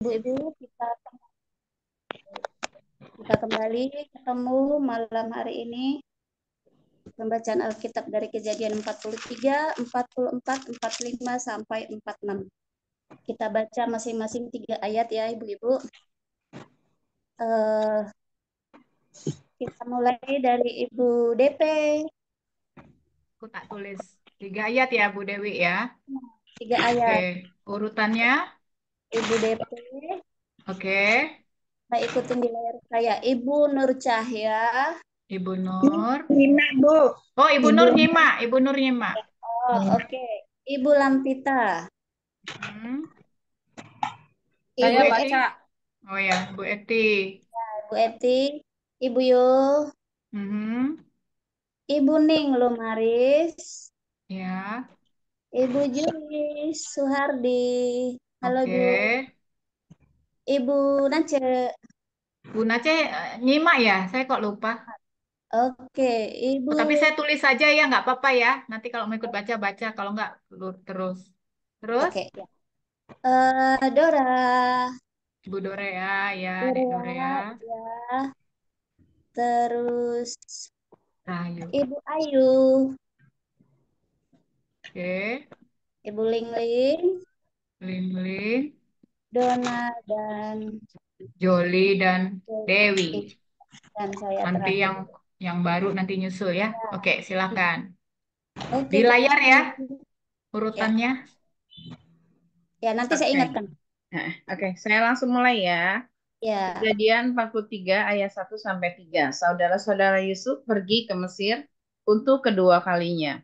Ibu-ibu, kita kembali ketemu malam hari ini pembacaan Alkitab dari Kejadian 43, 44, 45 sampai 46. Kita baca masing-masing 3 ayat ya Ibu-ibu. Eh, kita mulai dari Ibu DP. Aku tak tulis 3 ayat ya, Bu Dewi ya. 3 Oke, ayat. urutannya. Ibu DP, Oke, saya ikutin di layar saya. Ibu Nur Cahya. Ibu Nur. Nyimak, Bu. Oh, Ibu Ibu Nur nyimak. Ibu Nur nyimak. Oh, oke. Ibu Lampita. Hmm. Ibu Bu Saya Eti. baca. Oh ya, Bu Eti. Ibu Eti. Ibu Yul. Mhm. Ibu Ning Lumaris. Ya, Ibu Juli Suhardi. Halo oke. Bu. Ibu Nace. Bu Nace nyimak ya. Saya kok lupa. Oke. Ibu. Oh, tapi saya tulis saja ya, nggak apa-apa ya. Nanti kalau mau ikut baca baca, kalau nggak terus. Terus, Oke. Ya. Dora. Ibu Dorea ya, Dek Dorea. Dora. Ya. Terus Rahayu. Ibu Ayu. Oke. Ibu Lingling. Lin-Lin, Dona dan Joli dan Dewi. Dewi. Dan saya Nanti terakhir. yang baru nanti nyusul ya. Oke, silakan. Oke, Di terima layar ya kasih. Ya. urutannya. Ya, nanti saya Oke. ingatkan. Oke, saya langsung mulai ya. Ya. Kejadian 43 ayat 1 sampai 3. Saudara-saudara Yusuf pergi ke Mesir untuk kedua kalinya.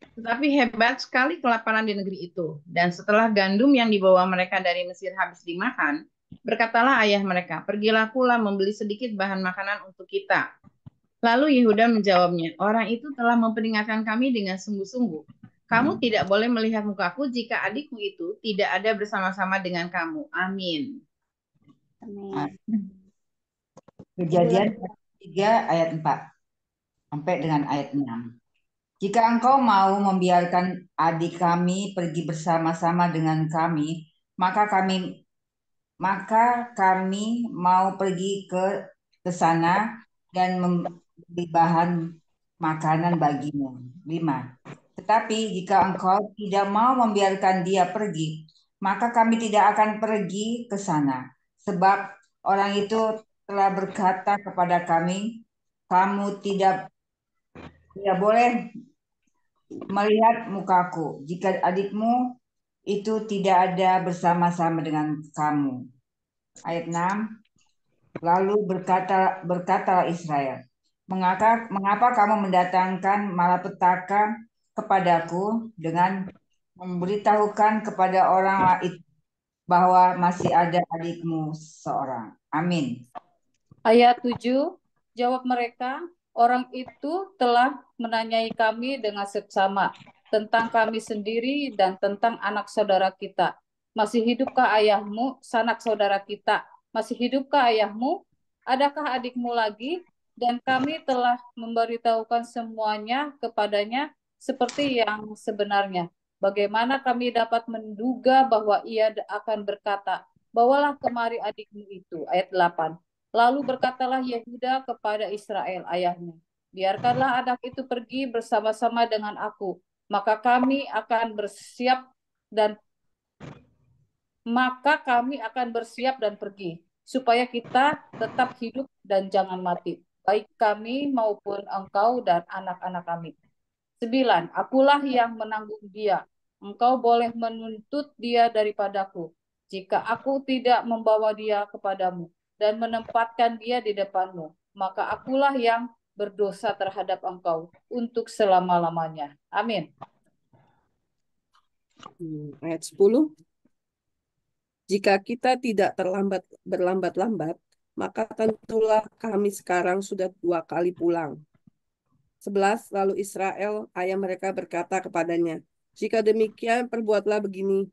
Tetapi hebat sekali kelaparan di negeri itu. Dan setelah gandum yang dibawa mereka dari Mesir habis dimakan, berkatalah ayah mereka, "Pergilah pula membeli sedikit bahan makanan untuk kita." Lalu Yehuda menjawabnya, "Orang itu telah memperingatkan kami dengan sungguh-sungguh. Kamu tidak boleh melihat mukaku jika adikmu itu tidak ada bersama-sama dengan kamu. Amin." Amin. Ibu Kejadian Lampita. 3 ayat 4 sampai dengan ayat 6. Jika engkau mau membiarkan adik kami pergi bersama-sama dengan kami, maka kami maka kami mau pergi ke sana dan membeli bahan makanan bagimu. 5. Tetapi jika engkau tidak mau membiarkan dia pergi, maka kami tidak akan pergi ke sana. Sebab orang itu telah berkata kepada kami, kamu tidak boleh melihat mukaku jika adikmu itu tidak ada bersama-sama dengan kamu. Ayat 6. Lalu berkatalah Israel, mengapa kamu mendatangkan malapetaka kepadaku dengan memberitahukan kepada orang lain bahwa masih ada adikmu seorang. Amin. Ayat 7, jawab mereka, orang itu telah menanyai kami dengan seksama tentang kami sendiri dan tentang anak saudara kita. Masih hidupkah ayahmu, sanak saudara kita? Masih hidupkah ayahmu? Adakah adikmu lagi? Dan kami telah memberitahukan semuanya kepadanya seperti yang sebenarnya. Bagaimana kami dapat menduga bahwa ia akan berkata, bawalah kemari adikmu itu. Ayat 8. Lalu berkatalah Yehuda kepada Israel ayahnya, biarkanlah anak itu pergi bersama-sama dengan aku, maka kami akan bersiap dan pergi, supaya kita tetap hidup dan jangan mati, baik kami maupun engkau dan anak-anak kami. 9. Akulah yang menanggung dia. Engkau boleh menuntut dia daripadaku, jika aku tidak membawa dia kepadamu dan menempatkan dia di depanmu, maka akulah yang berdosa terhadap engkau untuk selama-lamanya. Amin. Ayat 10. Jika kita tidak berlambat-lambat, maka tentulah kami sekarang sudah 2 kali pulang. 11. Lalu Israel, ayah mereka berkata kepadanya, jika demikian perbuatlah begini,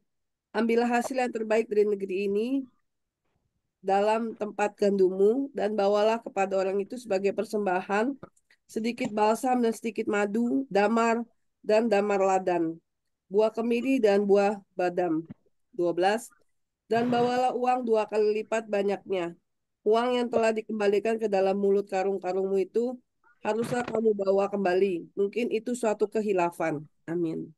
ambillah hasil yang terbaik dari negeri ini dalam tempat gandummu dan bawalah kepada orang itu sebagai persembahan sedikit balsam dan sedikit madu, damar dan damar ladan, buah kemiri dan buah badam. 12. Dan bawalah uang 2 kali lipat banyaknya. Uang yang telah dikembalikan ke dalam mulut karung-karungmu itu haruslah kamu bawa kembali. Mungkin itu suatu kehilafan. Amin.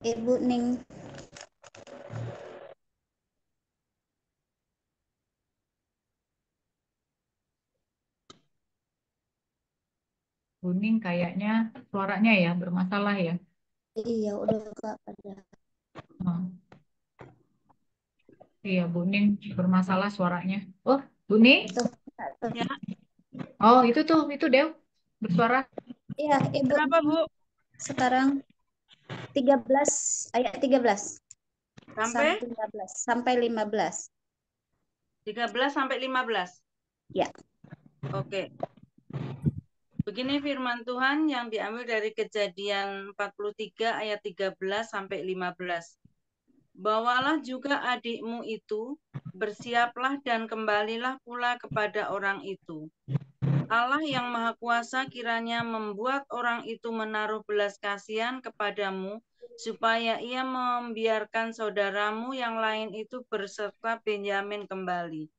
Ibu Ning. Kuning kayaknya suaranya ya bermasalah ya. Iya, udah Kak ada. Oh, iya, Buning bermasalah suaranya. Oh, Buning? Tuh, Ya, Oh, itu Dew bersuara. iya, Ibu kenapa Ning. Bu? Sekarang 13 ayat 13 Sampai sampai 15. 13 sampai 15. Ya. Oke. Begini firman Tuhan yang diambil dari Kejadian 43 ayat 13 sampai 15. Bawalah juga adikmu itu, bersiaplah dan kembalilah pula kepada orang itu. Allah yang Maha Kuasa kiranya membuat orang itu menaruh belas kasihan kepadamu, supaya ia membiarkan saudaramu yang lain itu berserta Benyamin kembali.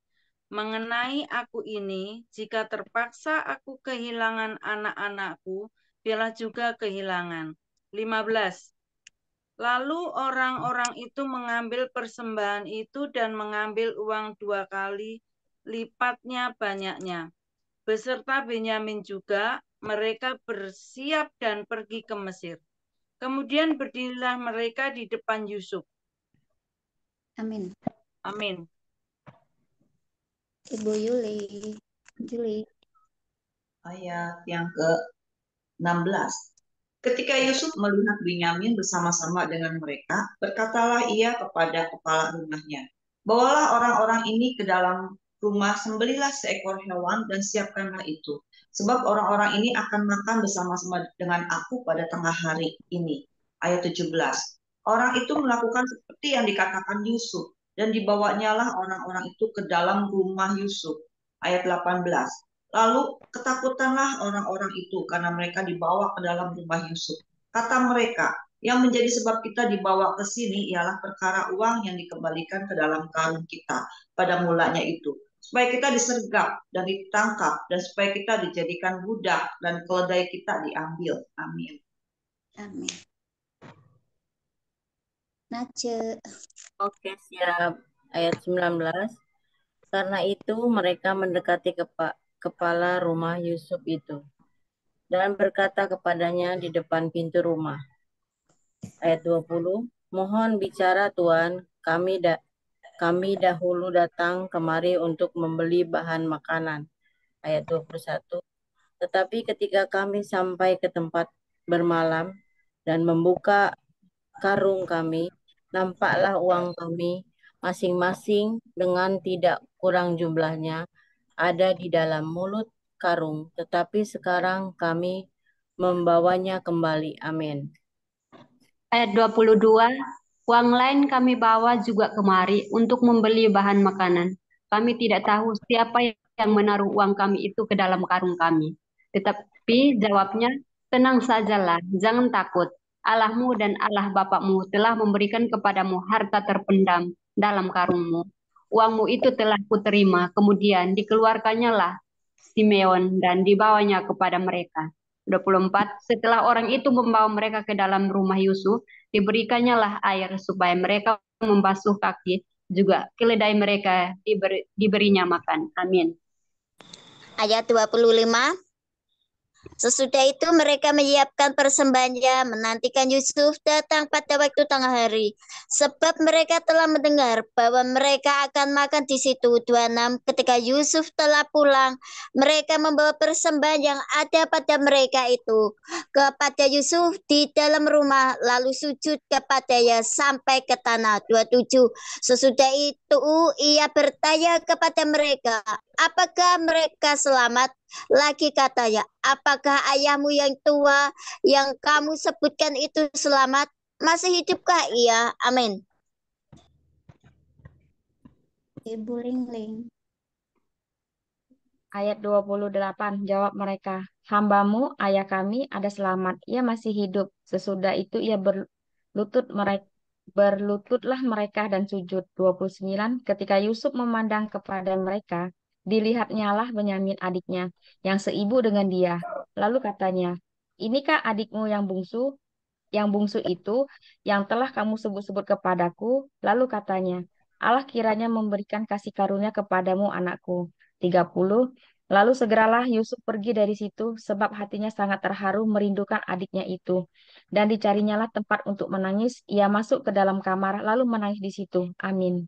Mengenai aku ini, jika terpaksa aku kehilangan anak-anakku, biarlah juga kehilangan. 15. Lalu orang-orang itu mengambil persembahan itu dan mengambil uang 2 kali lipatnya banyaknya. Beserta Benyamin juga, mereka bersiap dan pergi ke Mesir. Kemudian berdirilah mereka di depan Yusuf. Amin. Amin. Ibu Juli. Ayat yang ke-16. Ketika Yusuf melihat Binyamin bersama-sama dengan mereka, berkatalah ia kepada kepala rumahnya, bawalah orang-orang ini ke dalam rumah, sembelihlah seekor hewan dan siapkanlah itu. Sebab orang-orang ini akan makan bersama-sama dengan aku pada tengah hari ini. Ayat 17. Orang itu melakukan seperti yang dikatakan Yusuf, dan dibawanyalah orang-orang itu ke dalam rumah Yusuf. Ayat 18. Lalu ketakutanlah orang-orang itu karena mereka dibawa ke dalam rumah Yusuf. Kata mereka, yang menjadi sebab kita dibawa ke sini ialah perkara uang yang dikembalikan ke dalam karung kita pada mulanya itu. Supaya kita disergap dan ditangkap, dan supaya kita dijadikan budak dan keledai kita diambil. Amin. Amin. Nace. Oke, siap. Ayat 19. Karena itu mereka mendekati kepala rumah Yusuf itu dan berkata kepadanya di depan pintu rumah. Ayat 20. Mohon bicara Tuan, kami dahulu datang kemari untuk membeli bahan makanan. Ayat 21. Tetapi ketika kami sampai ke tempat bermalam dan membuka karung kami, nampaklah uang kami masing-masing dengan tidak kurang jumlahnya ada di dalam mulut karung, tetapi sekarang kami membawanya kembali. Amin. Ayat 22, uang lain kami bawa juga kemari untuk membeli bahan makanan. Kami tidak tahu siapa yang menaruh uang kami itu ke dalam karung kami. Tetapi jawabnya, tenang sajalah, jangan takut. Allahmu dan Allah bapakmu telah memberikan kepadamu harta terpendam dalam karungmu. Uangmu itu telah kuterima, kemudian dikeluarkannya lah Simeon dan dibawanya kepada mereka. 24. Setelah orang itu membawa mereka ke dalam rumah Yusuf, diberikannya lah air supaya mereka membasuh kaki, juga keledai mereka diberinya makan. Amin. Ayat 25. Sesudah itu mereka menyiapkan persembahannya, menantikan Yusuf datang pada waktu tengah hari. Sebab mereka telah mendengar bahwa mereka akan makan di situ. 26. Ketika Yusuf telah pulang, mereka membawa persembahan yang ada pada mereka itu kepada Yusuf di dalam rumah, lalu sujud kepadanya sampai ke tanah. 27. Sesudah itu ia bertanya kepada mereka, apakah mereka selamat? Lagi katanya, apakah ayahmu yang tua yang kamu sebutkan itu selamat? Masih hidupkah ia? Amin. Ibu Lingling. Ayat 28, jawab mereka, hambamu, ayah kami ada selamat, ia masih hidup. Sesudah itu ia berlutut Berlututlah mereka dan sujud. 29. Ketika Yusuf memandang kepada mereka, dilihatnyalah Benyamin adiknya, yang seibu dengan dia. Lalu katanya, inikah adikmu yang bungsu? Yang bungsu itu, yang telah kamu sebut-sebut kepadaku. Lalu katanya, Allah kiranya memberikan kasih karunia kepadamu, anakku. 30. Lalu segeralah Yusuf pergi dari situ, sebab hatinya sangat terharu merindukan adiknya itu. Dan dicarinyalah tempat untuk menangis. Ia masuk ke dalam kamar, lalu menangis di situ. Amin.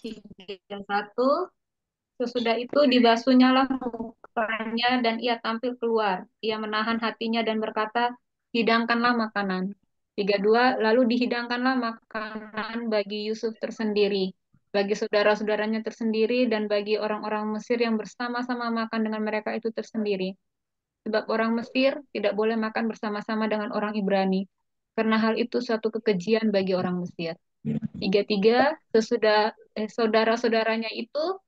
31. Sesudah itu dibasuhnyalah mukanya dan ia tampil keluar. Ia menahan hatinya dan berkata, hidangkanlah makanan. 32. Lalu dihidangkanlah makanan bagi Yusuf tersendiri, bagi saudara-saudaranya tersendiri, dan bagi orang-orang Mesir yang bersama-sama makan dengan mereka itu tersendiri. Sebab orang Mesir tidak boleh makan bersama-sama dengan orang Ibrani, karena hal itu suatu kekejian bagi orang Mesir. 33. Sesudah saudara-saudaranya itu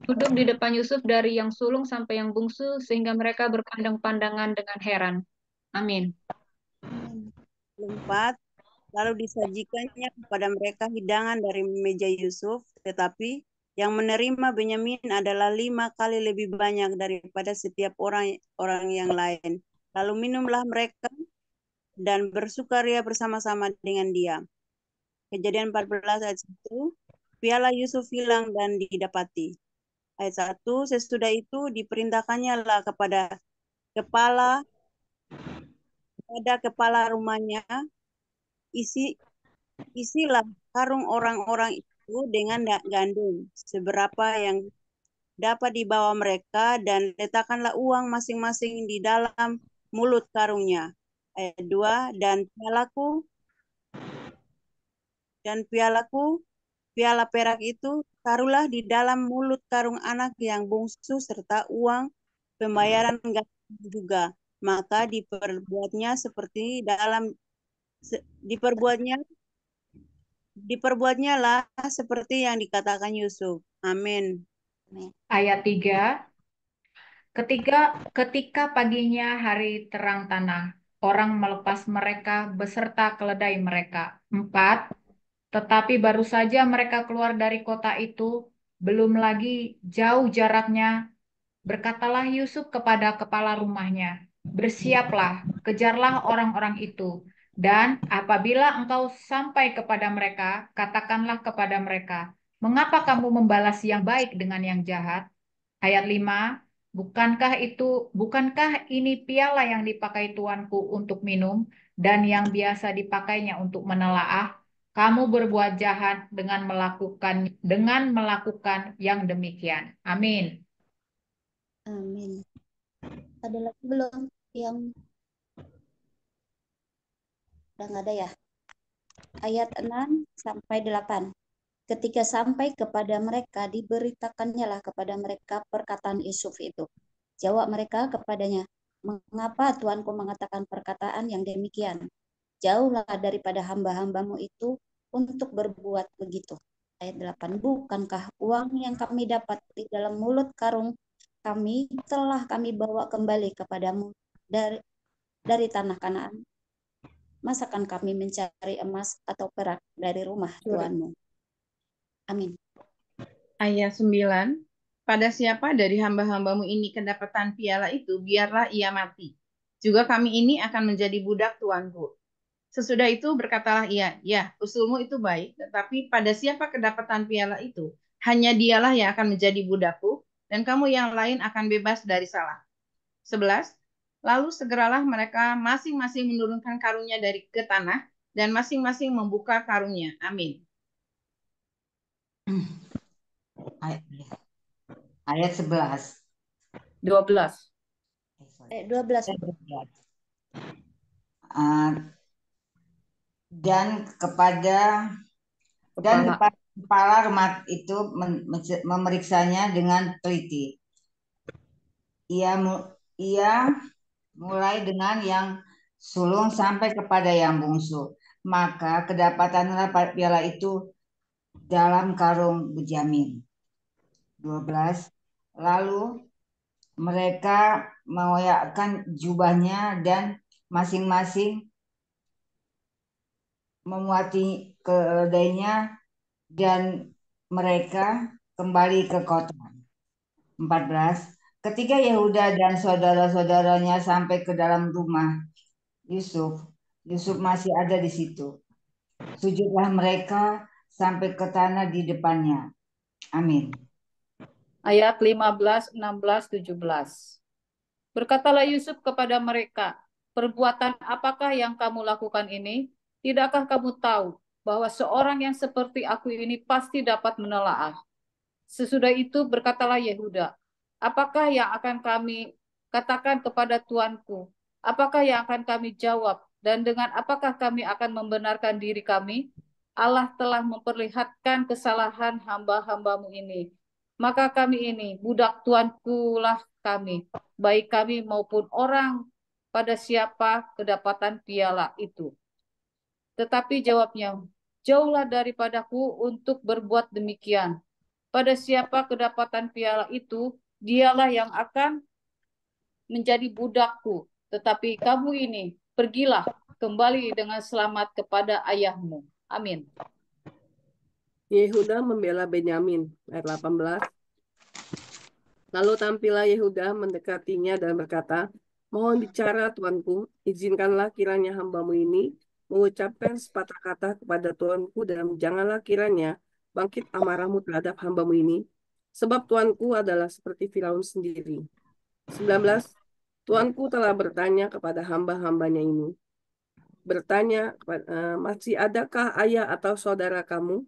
duduk di depan Yusuf dari yang sulung sampai yang bungsu, sehingga mereka berpandang-pandangan dengan heran. Amin. 4. Lalu disajikannya kepada mereka hidangan dari meja Yusuf, tetapi yang menerima Benyamin adalah 5 kali lebih banyak daripada setiap orang yang lain. Lalu minumlah mereka dan bersukaria bersama-sama dengan dia. Kejadian 14 ayat 1. Piala Yusuf hilang dan didapati. Ayat 1. Sesudah itu diperintahkannya lah kepada kepala rumahnya, isilah karung orang-orang itu dengan gandum, seberapa yang dapat dibawa mereka, dan letakkanlah uang masing-masing di dalam mulut karungnya. Ayat 2. Dan pialaku, piala perak itu, taruhlah di dalam mulut karung anak yang bungsu serta uang pembayaran gandum juga. Maka diperbuatnya lah seperti yang dikatakan Yusuf. Amin. Ayat 3. Ketika paginya hari terang tanah, orang melepas mereka beserta keledai mereka. 4. Tetapi baru saja mereka keluar dari kota itu, belum lagi jauh jaraknya, berkatalah Yusuf kepada kepala rumahnya, bersiaplah, kejarlah orang-orang itu. Dan apabila engkau sampai kepada mereka, katakanlah kepada mereka, mengapa kamu membalas yang baik dengan yang jahat? Ayat 5. Bukankah ini piala yang dipakai tuanku untuk minum dan yang biasa dipakainya untuk menelaah? Kamu berbuat jahat dengan melakukan yang demikian. Amin. Amin. Ada lagi belum yang udah nggak ada ya? Ayat 6 sampai 8. Ketika sampai kepada mereka, diberitakannya lah kepada mereka perkataan Yusuf itu. Jawab mereka kepadanya, mengapa tuanku mengatakan perkataan yang demikian? Jauhlah daripada hamba-hambamu itu untuk berbuat begitu. Ayat 8. Bukankah uang yang kami dapat di dalam mulut karung kami telah kami bawa kembali kepadamu dari tanah Kanaan? Masakan kami mencari emas atau perak dari rumah tuanmu? Amin. Ayat 9. Pada siapa dari hamba-hambamu ini kedapatan piala itu, biarlah ia mati. Juga kami ini akan menjadi budak tuanku. Sesudah itu berkatalah ia, ya, usulmu itu baik, tetapi pada siapa kedapatan piala itu, hanya dialah yang akan menjadi budakku, dan kamu yang lain akan bebas dari salah. 11. Lalu segeralah mereka masing-masing menurunkan karungnya ke tanah, dan masing-masing membuka karungnya. Amin. Ayat 11. 12. Ayat 12. Dan kepada kepala rumah itu memeriksanya dengan teliti. Ia mulai dengan yang sulung sampai kepada yang bungsu. Maka kedapatanlah piala itu dalam karung Benyamin. 12. Lalu mereka mengoyakkan jubahnya dan masing-masing memuati keledainya dan mereka kembali ke kota. 14. Ketika Yehuda dan saudara-saudaranya sampai ke dalam rumah Yusuf, Yusuf masih ada di situ. Sujudlah mereka sampai ke tanah di depannya. Amin. Ayat 15, 16, 17. Berkatalah Yusuf kepada mereka, perbuatan apakah yang kamu lakukan ini? Tidakkah kamu tahu bahwa seorang yang seperti aku ini pasti dapat menelaah? Sesudah itu berkatalah Yehuda, apakah yang akan kami katakan kepada tuanku? Apakah yang akan kami jawab? Dan dengan apakah kami akan membenarkan diri kami? Allah telah memperlihatkan kesalahan hamba-hambamu ini. Maka kami ini, budak tuanku lah kami, baik kami maupun orang pada siapa kedapatan piala itu. Tetapi jawabnya, jauhlah daripadaku untuk berbuat demikian. Pada siapa kedapatan piala itu, dialah yang akan menjadi budakku. Tetapi kamu ini, pergilah kembali dengan selamat kepada ayahmu. Amin. Yehuda membela Benyamin. Ayat 18. Lalu tampillah Yehuda mendekatinya dan berkata, mohon bicara tuanku, izinkanlah kiranya hambamu ini mengucapkan sepatah kata kepada tuanku dan janganlah kiranya bangkit amarahmu terhadap hambamu ini, sebab tuanku adalah seperti Firaun sendiri. 19. Tuanku telah bertanya kepada hamba-hambanya ini, bertanya, masih adakah ayah atau saudara kamu?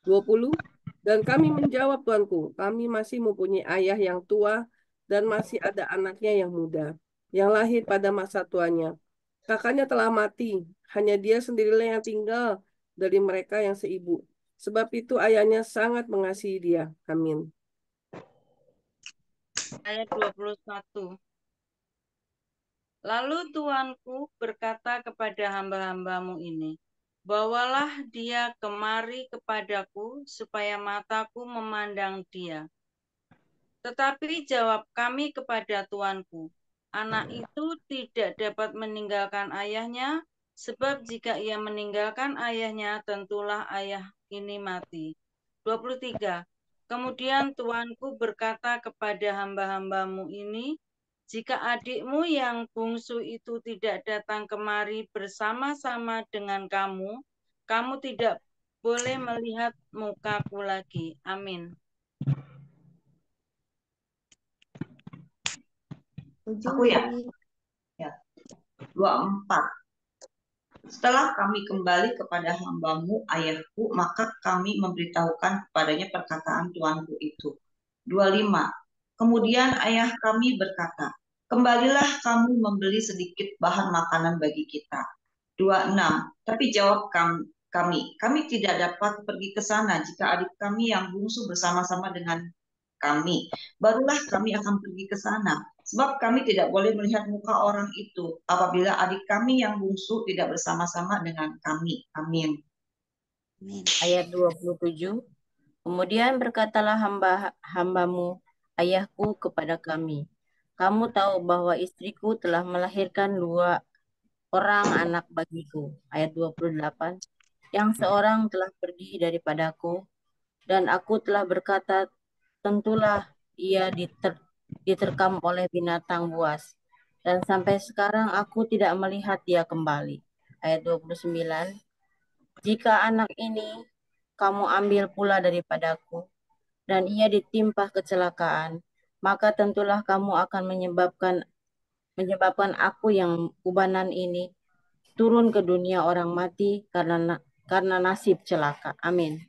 20. Dan kami menjawab, tuanku, kami masih mempunyai ayah yang tua dan masih ada anaknya yang muda, yang lahir pada masa tuanya. Kakaknya telah mati, hanya dia sendirilah yang tinggal dari mereka yang seibu. Sebab itu ayahnya sangat mengasihi dia. Amin. Ayat 21. Lalu tuanku berkata kepada hamba-hambamu ini, bawalah dia kemari kepadaku supaya mataku memandang dia. Tetapi jawab kami kepada tuanku, anak itu tidak dapat meninggalkan ayahnya, sebab jika ia meninggalkan ayahnya, tentulah ayah ini mati. 23. Kemudian tuanku berkata kepada hamba-hambamu ini, jika adikmu yang bungsu itu tidak datang kemari bersama-sama dengan kamu, kamu tidak boleh melihat mukaku lagi. Amin. Aku ya. 24. Setelah kami kembali kepada hambamu, ayahku, maka kami memberitahukan kepadanya perkataan tuanku itu. 25. Kemudian ayah kami berkata, kembalilah kamu membeli sedikit bahan makanan bagi kita. 26. Tapi jawab kami tidak dapat pergi ke sana jika adik kami yang bungsu bersama-sama dengan kami. Barulah kami akan pergi ke sana. Sebab kami tidak boleh melihat muka orang itu apabila adik kami yang bungsu tidak bersama-sama dengan kami. Amin. Ayat 27. Kemudian berkatalah hambamu, ayahku, kepada kami, kamu tahu bahwa istriku telah melahirkan 2 orang anak bagiku. Ayat 28. Yang seorang telah pergi daripadaku, dan aku telah berkata, tentulah ia diterkam oleh binatang buas. Dan sampai sekarang aku tidak melihat dia kembali. Ayat 29. Jika anak ini kamu ambil pula daripadaku, dan ia ditimpa kecelakaan, maka tentulah kamu akan menyebabkan aku yang ubanan ini turun ke dunia orang mati karena nasib celaka. Amin.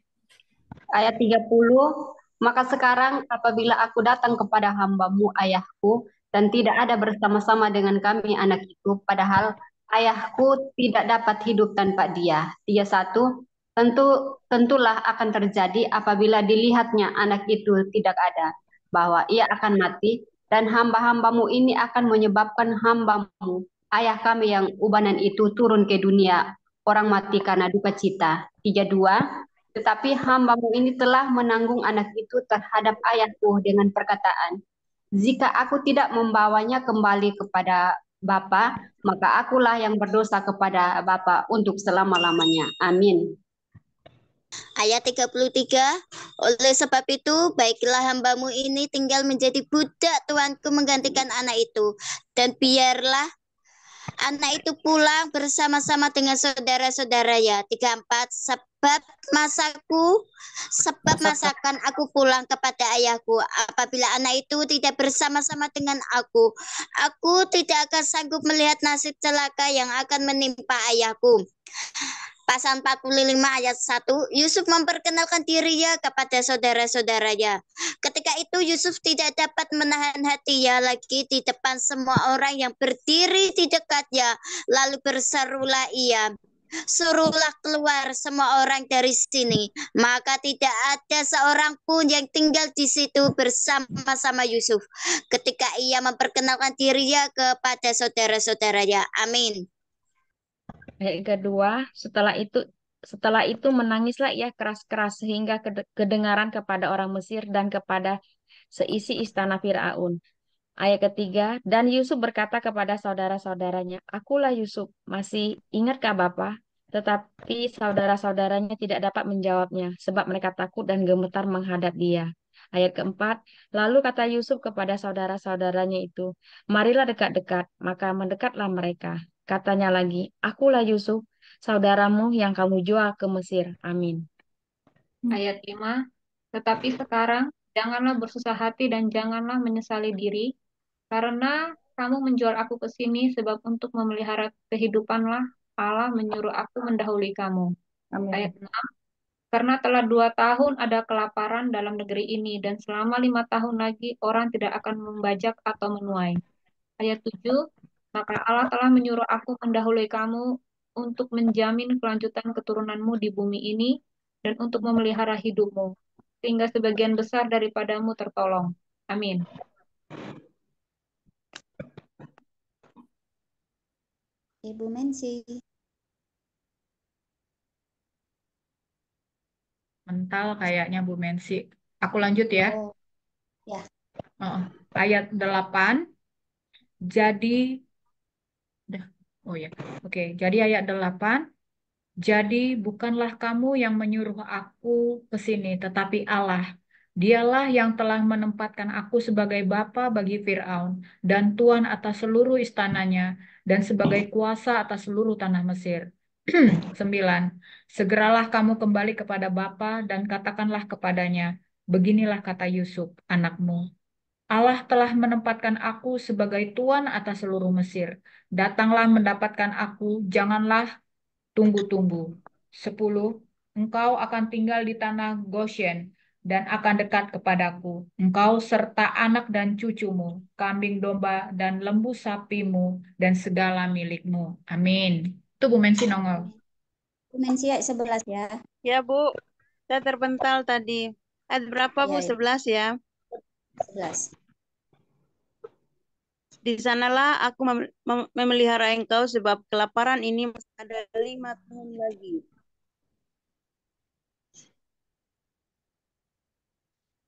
Ayat 30, maka sekarang apabila aku datang kepada hambamu ayahku dan tidak ada bersama-sama dengan kami anak itu, padahal ayahku tidak dapat hidup tanpa dia. 31, tentulah akan terjadi apabila dilihatnya anak itu tidak ada, bahwa ia akan mati, dan hamba-hambamu ini akan menyebabkan hambamu, ayah kami yang ubanan itu turun ke dunia orang mati karena duka cita. 32, tetapi hambamu ini telah menanggung anak itu terhadap ayahku dengan perkataan, jika aku tidak membawanya kembali kepada Bapa, maka akulah yang berdosa kepada Bapa untuk selama-lamanya. Amin. Ayat 33, oleh sebab itu, baiklah hambamu ini tinggal menjadi budak tuanku menggantikan anak itu. Dan biarlah anak itu pulang bersama-sama dengan saudara-saudaranya. 34, sebab masakan aku pulang kepada ayahku. Apabila anak itu tidak bersama-sama dengan aku tidak akan sanggup melihat nasib celaka yang akan menimpa ayahku. Pasal 45 ayat 1, Yusuf memperkenalkan dirinya kepada saudara-saudaranya. Ketika itu Yusuf tidak dapat menahan hatinya lagi di depan semua orang yang berdiri di dekatnya. Lalu berserulah ia, suruhlah keluar semua orang dari sini. Maka tidak ada seorang pun yang tinggal di situ bersama-sama Yusuf ketika ia memperkenalkan dirinya kepada saudara-saudaranya. Amin. Ayat kedua, setelah itu menangislah ia keras-keras sehingga kedengaran kepada orang Mesir dan kepada seisi istana Firaun. Ayat ketiga, dan Yusuf berkata kepada saudara-saudaranya, akulah Yusuf, masih ingatkah Bapa? Tetapi saudara-saudaranya tidak dapat menjawabnya, sebab mereka takut dan gemetar menghadap dia. Ayat keempat, lalu kata Yusuf kepada saudara-saudaranya itu, marilah dekat-dekat, maka mendekatlah mereka. Katanya lagi, akulah Yusuf, saudaramu yang kamu jual ke Mesir. Amin. Ayat 5, tetapi sekarang janganlah bersusah hati dan janganlah menyesali diri, karena kamu menjual aku ke sini sebab untuk memelihara kehidupanlah Allah menyuruh aku mendahului kamu. Ayat 6, karena telah 2 tahun ada kelaparan dalam negeri ini, dan selama 5 tahun lagi orang tidak akan membajak atau menuai. Ayat 7, maka Allah telah menyuruh aku mendahului kamu untuk menjamin kelanjutan keturunanmu di bumi ini dan untuk memelihara hidupmu, sehingga sebagian besar daripadamu tertolong. Amin. Ibu Mensi. Mental kayaknya Bu Mensi. Aku lanjut ya. Oh, ya. Ayat 8. Jadi Oh ya. Oke, jadi ayat 8. Jadi bukanlah kamu yang menyuruh aku ke sini, tetapi Allah. Dialah yang telah menempatkan aku sebagai bapa bagi Firaun dan tuan atas seluruh istananya dan sebagai kuasa atas seluruh tanah Mesir. 9. Segeralah kamu kembali kepada bapa dan katakanlah kepadanya, beginilah kata Yusuf, anakmu. Allah telah menempatkan aku sebagai tuan atas seluruh Mesir. Datanglah mendapatkan aku, janganlah tunggu-tunggu. 10. Engkau akan tinggal di tanah Goshen dan akan dekat kepadaku. Engkau serta anak dan cucumu, kambing domba dan lembu sapimu, dan segala milikmu. Amin. Itu Bu Mensi nongol. Bu Mensi ayat 11 ya. Ya Bu, saya terpental tadi. Ayat berapa Bu? 11 ya? 11. Di sanalah aku memelihara engkau sebab kelaparan ini masih ada 5 tahun lagi.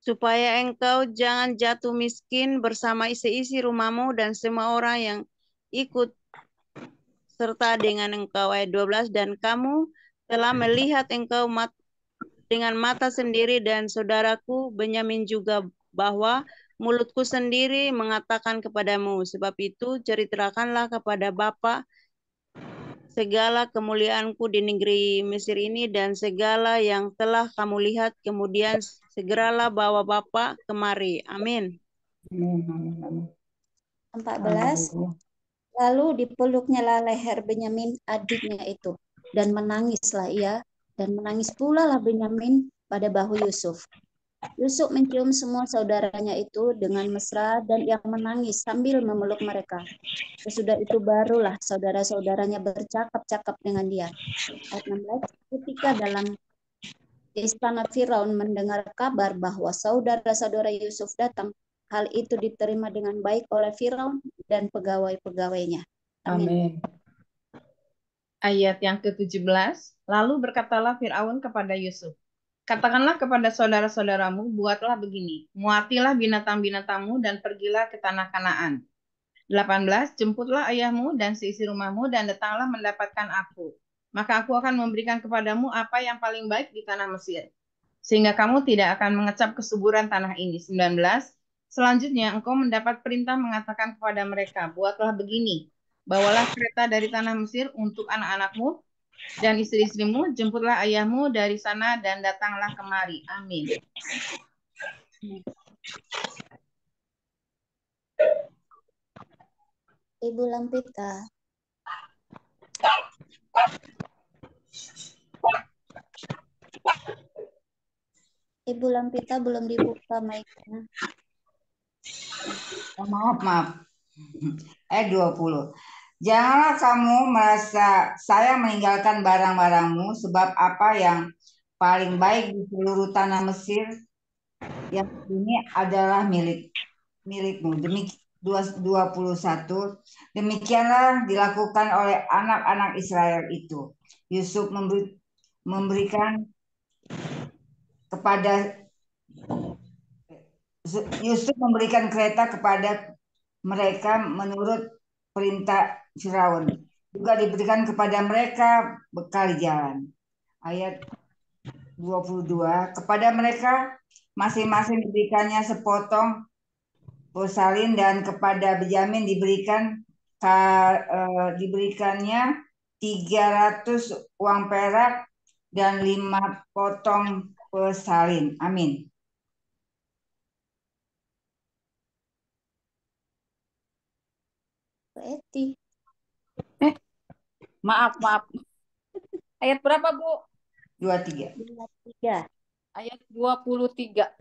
Supaya engkau jangan jatuh miskin bersama seisi rumahmu dan semua orang yang ikut serta dengan engkau. Ayat 12, dan kamu telah melihat engkau dengan mata sendiri dan saudaraku Benyamin juga bahwa mulutku sendiri mengatakan kepadamu. Sebab itu ceritakanlah kepada Bapa segala kemuliaanku di negeri Mesir ini dan segala yang telah kamu lihat. Kemudian segeralah bawa Bapa kemari. Amin. 14. Lalu dipeluknya leher Benyamin adiknya itu dan menangislah ia dan menangis pula lah Benyamin pada bahu Yusuf. Yusuf mencium semua saudaranya itu dengan mesra dan ia menangis sambil memeluk mereka. Sesudah itu barulah saudara-saudaranya bercakap-cakap dengan dia. Ayat 16, ketika dalam istana Firaun mendengar kabar bahwa saudara-saudara Yusuf datang, hal itu diterima dengan baik oleh Firaun dan pegawai-pegawainya. Amin. Ayat yang ke-17, lalu berkatalah Firaun kepada Yusuf, katakanlah kepada saudara-saudaramu, buatlah begini, muatilah binatang-binatangmu dan pergilah ke tanah Kanaan. 18, jemputlah ayahmu dan seisi rumahmu dan datanglah mendapatkan aku. Maka aku akan memberikan kepadamu apa yang paling baik di tanah Mesir, sehingga kamu tidak akan mengecap kesuburan tanah ini. 19, selanjutnya engkau mendapat perintah mengatakan kepada mereka, buatlah begini, bawalah kereta dari tanah Mesir untuk anak-anakmu dan istri-istrimu, jemputlah ayahmu dari sana dan datanglah kemari. Amin. Ibu Lampita. Ibu Lampita belum dibuka mic-nya. Oh, maaf. 20. Janganlah kamu merasa saya meninggalkan barang-barangmu, sebab apa yang paling baik di seluruh tanah Mesir yang ini adalah milikmu. 21. Demikianlah dilakukan oleh anak-anak Israel itu. Yusuf memberikan kepada Yusuf memberikan kereta kepada mereka menurut perintah Firaun. Juga diberikan kepada mereka bekal jalan. Ayat 22. Kepada mereka masing-masing diberikannya sepotong bersalin dan kepada Benyamin diberikannya 300 uang perak dan 5 potong bersalin. Amin. Bu Eti. Maaf. Ayat berapa, Bu? 23. Ayat 23.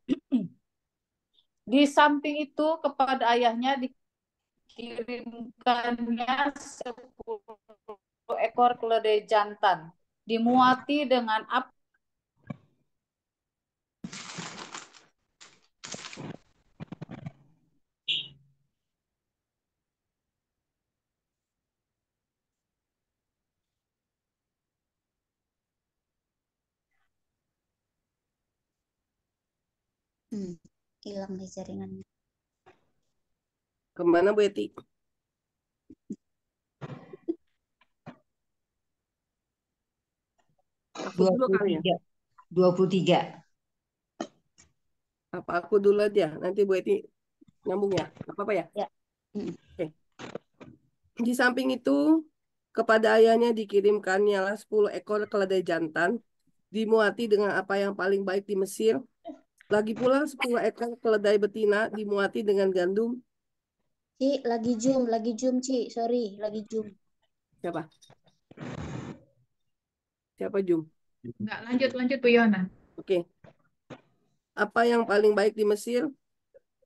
Di samping itu kepada ayahnya dikirimkannya 10 ekor keledai jantan, dimuati dengan api. Hilang nih jaringannya. Kemana Bu Eti? Aku dulu kali ya? 23. Apa aku dulu aja? Nanti Bu Eti nyambung ya? Apa-apa ya? Ya. Oke. Di samping itu, kepada ayahnya dikirimkannya 10 ekor keledai jantan, dimuati dengan apa yang paling baik di Mesir. Lagi pula 10 ekor keledai betina dimuati dengan gandum. Ci, lagi zoom, Ci. Sorry, lagi zoom. Siapa? Siapa Jum? Enggak, lanjut Bu Yona. Oke. Apa yang paling baik di Mesir?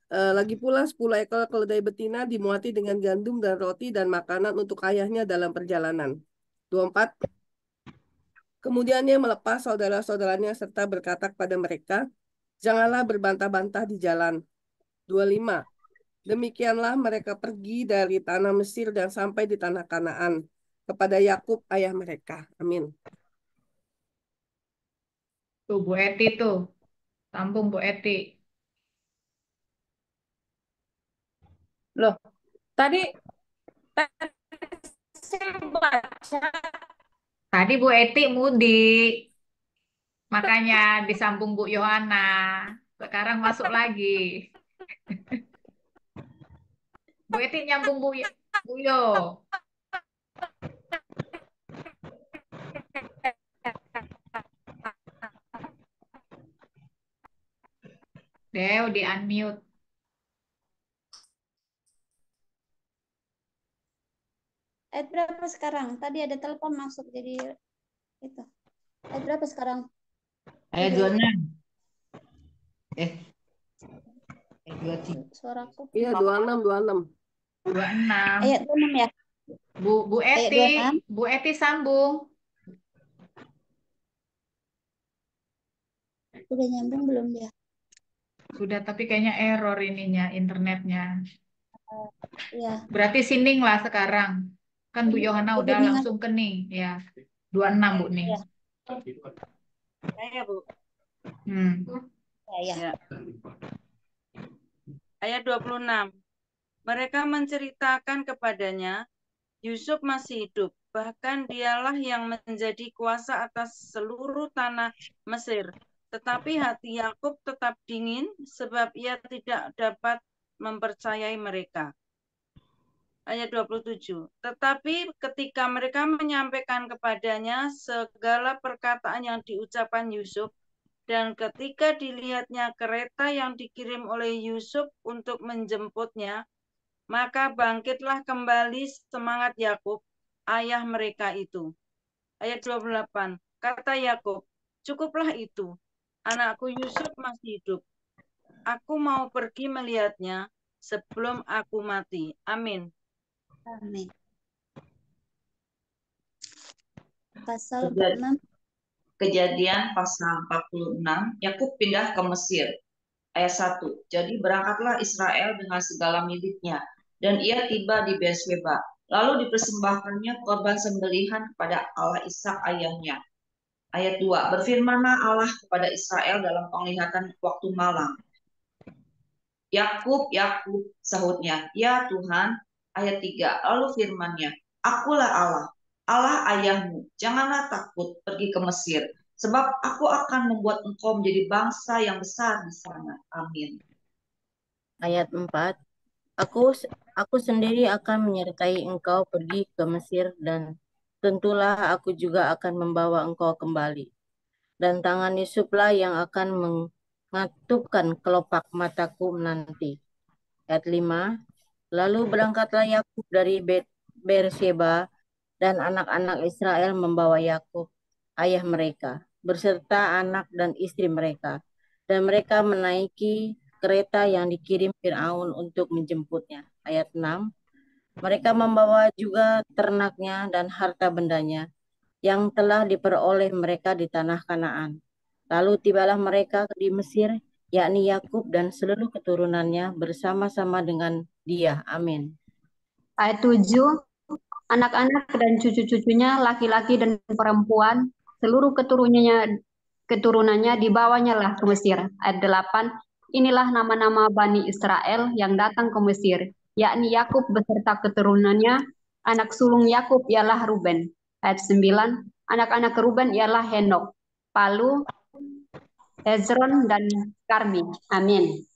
Lagi pula 10 ekor keledai betina dimuati dengan gandum dan roti dan makanan untuk ayahnya dalam perjalanan. 24. Kemudiannya melepas saudara-saudaranya serta berkata kepada mereka, janganlah berbantah-bantah di jalan. 25. Demikianlah mereka pergi dari tanah Mesir dan sampai di tanah Kanaan kepada Yakub ayah mereka. Amin. Tuh Bu Eti tuh. Sambung Bu Eti. Loh, tadi saya baca. Tadi Bu Eti mudik. Makanya disambung Bu Yohana. Sekarang masuk lagi. Bu Eti nyambung Bu Yo. Deo di unmute. Ayat berapa sekarang? Tadi ada telepon masuk jadi itu. Ayat berapa sekarang? Ayat 26. 23. Suaraku. Iya, 26. 26. Ayat 26 ya? Bu Ayat Eti, 26. Bu Eti sambung. Udah nyambung belum dia? Sudah, tapi kayaknya error ininya, internetnya. Iya. Berarti sining lah sekarang. Kan Bu Yohana Ibu udah Ningan. langsung kening. Ya, 26 Bu nih. Iya. Saya, Bu. Ya. Ayat 26. Mereka menceritakan kepadanya, Yusuf masih hidup, bahkan dialah yang menjadi kuasa atas seluruh tanah Mesir. Tetapi hati Yakub tetap dingin sebab ia tidak dapat mempercayai mereka. Ayat 27. Tetapi ketika mereka menyampaikan kepadanya segala perkataan yang diucapkan Yusuf, dan ketika dilihatnya kereta yang dikirim oleh Yusuf untuk menjemputnya, maka bangkitlah kembali semangat Yakub, ayah mereka itu. Ayat 28. Kata Yakub, cukuplah itu. Anakku Yusuf masih hidup. Aku mau pergi melihatnya sebelum aku mati. Amin. Amin. Pasal Kejadian 46. Kejadian pasal 46, Yakub pindah ke Mesir. Ayat 1. Jadi berangkatlah Israel dengan segala miliknya, dan ia tiba di Beersheba. Lalu dipersembahkannya korban sembelihan kepada Allah Ishak ayahnya. Ayat 2. Berfirmanlah Allah kepada Israel dalam penglihatan waktu malam. Yakub, Yakub, sahutnya, ya Tuhan. Ayat 3. Lalu firman-Nya, Akulah Allah, Allah ayahmu. Janganlah takut pergi ke Mesir, sebab aku akan membuat engkau menjadi bangsa yang besar di sana. Amin. Ayat 4. Aku sendiri akan menyertai engkau pergi ke Mesir, dan tentulah aku juga akan membawa engkau kembali. Dan tangan Yusuflah yang akan mengatupkan kelopak mataku nanti. Ayat 5. Lalu berangkatlah Yakub dari Beersheba, dan anak-anak Israel membawa Yakub, ayah mereka, beserta anak dan istri mereka. Dan mereka menaiki kereta yang dikirim Fir'aun untuk menjemputnya. Ayat 6. Mereka membawa juga ternaknya dan harta bendanya yang telah diperoleh mereka di tanah Kanaan. Lalu tibalah mereka di Mesir, yakni Yakub dan seluruh keturunannya bersama-sama dengan dia. Amin. Ayat 7, anak-anak dan cucu-cucunya, laki-laki dan perempuan, seluruh keturunannya dibawanya lah ke Mesir. Ayat 8, inilah nama-nama Bani Israel yang datang ke Mesir, yakni Yakub beserta keturunannya. Anak sulung Yakub ialah Ruben. Ayat 9, anak-anak Ruben ialah Henok, Palu, Hezron, dan Karmi. Amin.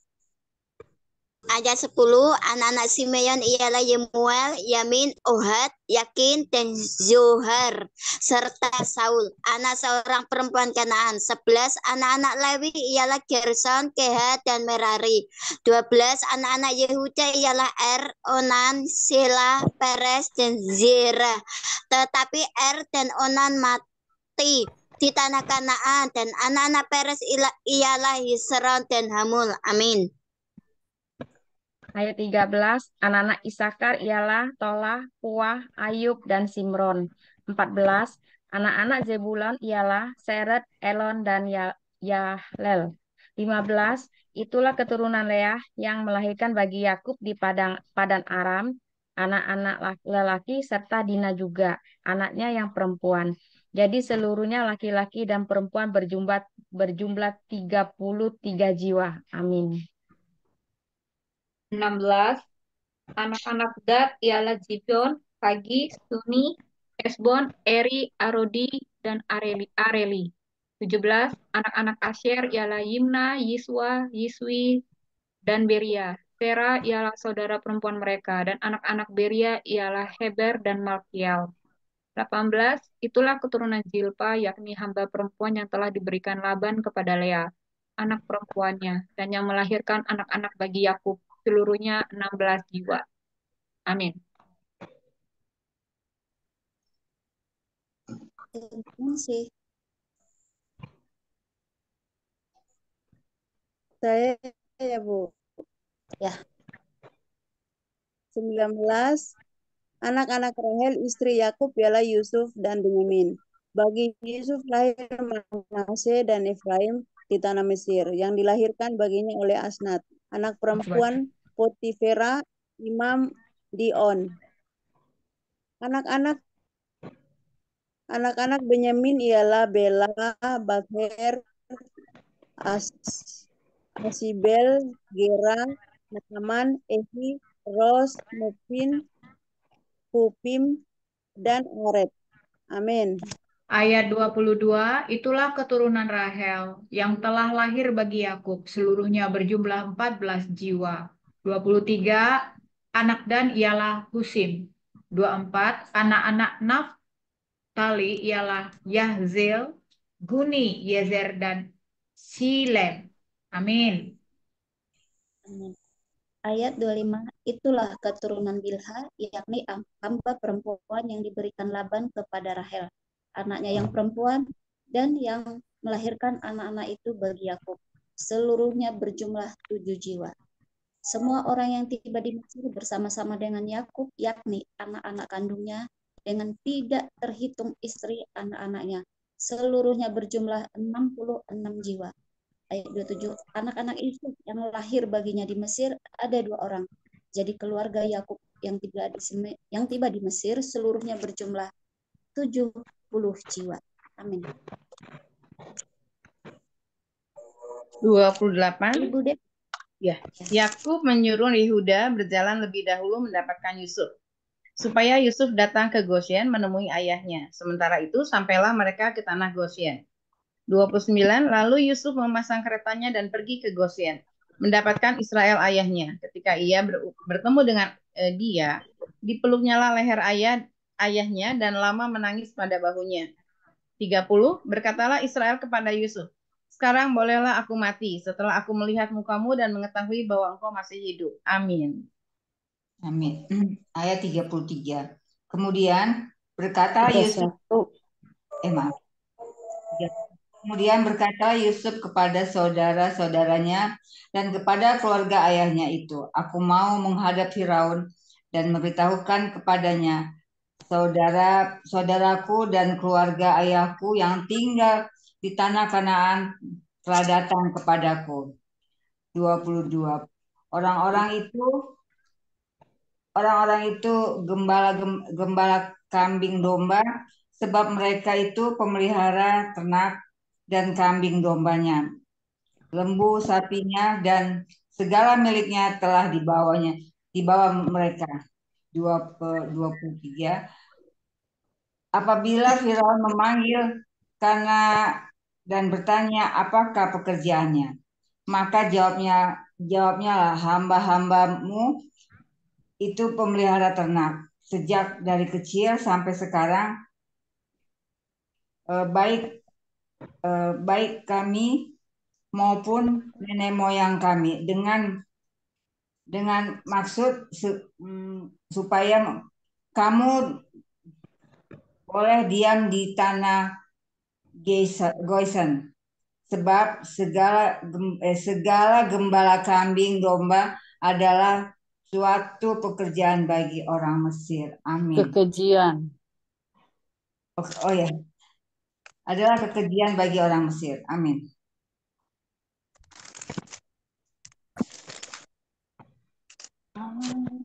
Ayat 10, anak-anak Simeon ialah Yemuel, Yamin, Ohad, Yakin, dan Zohar, serta Saul, anak seorang perempuan Kanaan. 11, anak-anak Lewi ialah Gerson, Kehat, dan Merari. 12, anak-anak Yehuda ialah Er, Onan, Sela, Peres, dan Zerah. Tetapi Er dan Onan mati di tanah Kanaan, dan anak-anak Peres ialah Hizron dan Hamul. Amin. Ayat 13, anak-anak Isakar ialah Tolah, Puah, Ayub, dan Simron. 14, anak-anak Zebulon ialah Seret, Elon, dan Yahlel. 15, itulah keturunan Leah yang melahirkan bagi Yakub di Padan Aram, anak-anak lelaki serta Dina juga, anaknya yang perempuan. Jadi seluruhnya laki-laki dan perempuan berjumlah 33 jiwa. Amin. 16. Anak-anak Gad ialah Zibon, Hagi, Suni, Esbon, Eri, Arodi, dan Areli. 17. Anak-anak Asher ialah Yimna, Yiswa, Yiswi, dan Beria. Tera ialah saudara perempuan mereka, dan anak-anak Beria ialah Heber dan Malkiel. 18. Itulah keturunan Zilpa, yakni hamba perempuan yang telah diberikan Laban kepada Lea, anak perempuannya, dan yang melahirkan anak-anak bagi Yakub, seluruhnya 16 jiwa. Amin. Sih. Saya ya Bu. Ya. 19. Anak-anak Rahel istri Yakub ialah Yusuf dan Benyamin. Bagi Yusuf lahir Manase dan Efraim di tanah Mesir, yang dilahirkan baginya oleh Asnat, anak perempuan Potifera, imam Dion. Anak-anak Benyamin ialah Bela, Bakher, Asibel, Gera, Naaman, Ehi, Ros, Mupin, Hupim, dan Oreb. Amin. Ayat 22, itulah keturunan Rahel yang telah lahir bagi Yakub, seluruhnya berjumlah 14 jiwa. 23, anak Dan ialah Husim. 24, anak-anak Naftali ialah Yahzeel, Guni, Yezer, dan Silem. Amin. Amin. Ayat 25, itulah keturunan Bilha, yakni hamba perempuan yang diberikan Laban kepada Rahel, anaknya yang perempuan, dan yang melahirkan anak-anak itu bagi Yakub. Seluruhnya berjumlah 7 jiwa. Semua orang yang tiba di Mesir bersama-sama dengan Yakub, yakni anak-anak kandungnya, dengan tidak terhitung istri anak-anaknya. Seluruhnya berjumlah 66 jiwa. Ayat 27, anak-anak Yusuf yang lahir baginya di Mesir ada 2 orang. Jadi keluarga Yakub yang tiba di Mesir seluruhnya berjumlah 70 jiwa. Amin. 28. Ibu Dep. Ya, Yakub menyuruh Yehuda berjalan lebih dahulu mendapatkan Yusuf, supaya Yusuf datang ke Gosyen menemui ayahnya. Sementara itu sampailah mereka ke tanah Gosyen. 29, lalu Yusuf memasang keretanya dan pergi ke Gosyen, mendapatkan Israel ayahnya. Ketika ia bertemu dengan dia, dipeluknya leher ayahnya dan lama menangis pada bahunya. 30, berkatalah Israel kepada Yusuf, sekarang bolehlah aku mati setelah aku melihat mukamu dan mengetahui bahwa engkau masih hidup. Amin. Amin. Ayat 33. Kemudian berkata Yusuf, maaf. Kemudian berkata Yusuf kepada saudara-saudaranya dan kepada keluarga ayahnya itu, aku mau menghadap Firaun dan memberitahukan kepadanya, saudaraku dan keluarga ayahku yang tinggal di tanah Kanaan telah datang kepadaku. 22. Orang-orang itu gembala kambing domba, sebab mereka itu pemelihara ternak dan kambing dombanya, lembu sapinya, dan segala miliknya telah dibawa mereka. 23. Apabila Firaun memanggil dan bertanya apakah pekerjaannya, maka jawabnya lah, hamba-hambamu itu pemelihara ternak sejak dari kecil sampai sekarang, baik kami maupun nenek moyang kami, dengan maksud supaya kamu boleh diam di tanah Gosyen, sebab segala gembala kambing domba adalah suatu pekerjaan bagi orang Mesir. Amin. Kekejian. Oh ya, adalah kekejian bagi orang Mesir. Amin. Amin.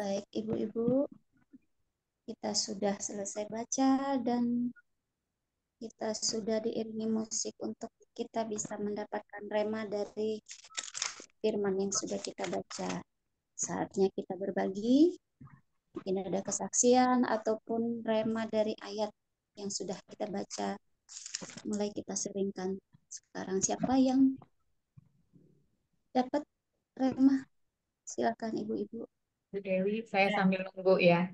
Baik, Ibu-ibu, kita sudah selesai baca dan kita sudah diiringi musik untuk kita bisa mendapatkan rema dari firman yang sudah kita baca. Saatnya kita berbagi, mungkin ada kesaksian ataupun rema dari ayat yang sudah kita baca. Mulai kita seringkan. Sekarang siapa yang dapat rema? Silakan Ibu-ibu. Bu Dewi, saya sambil nunggu ya.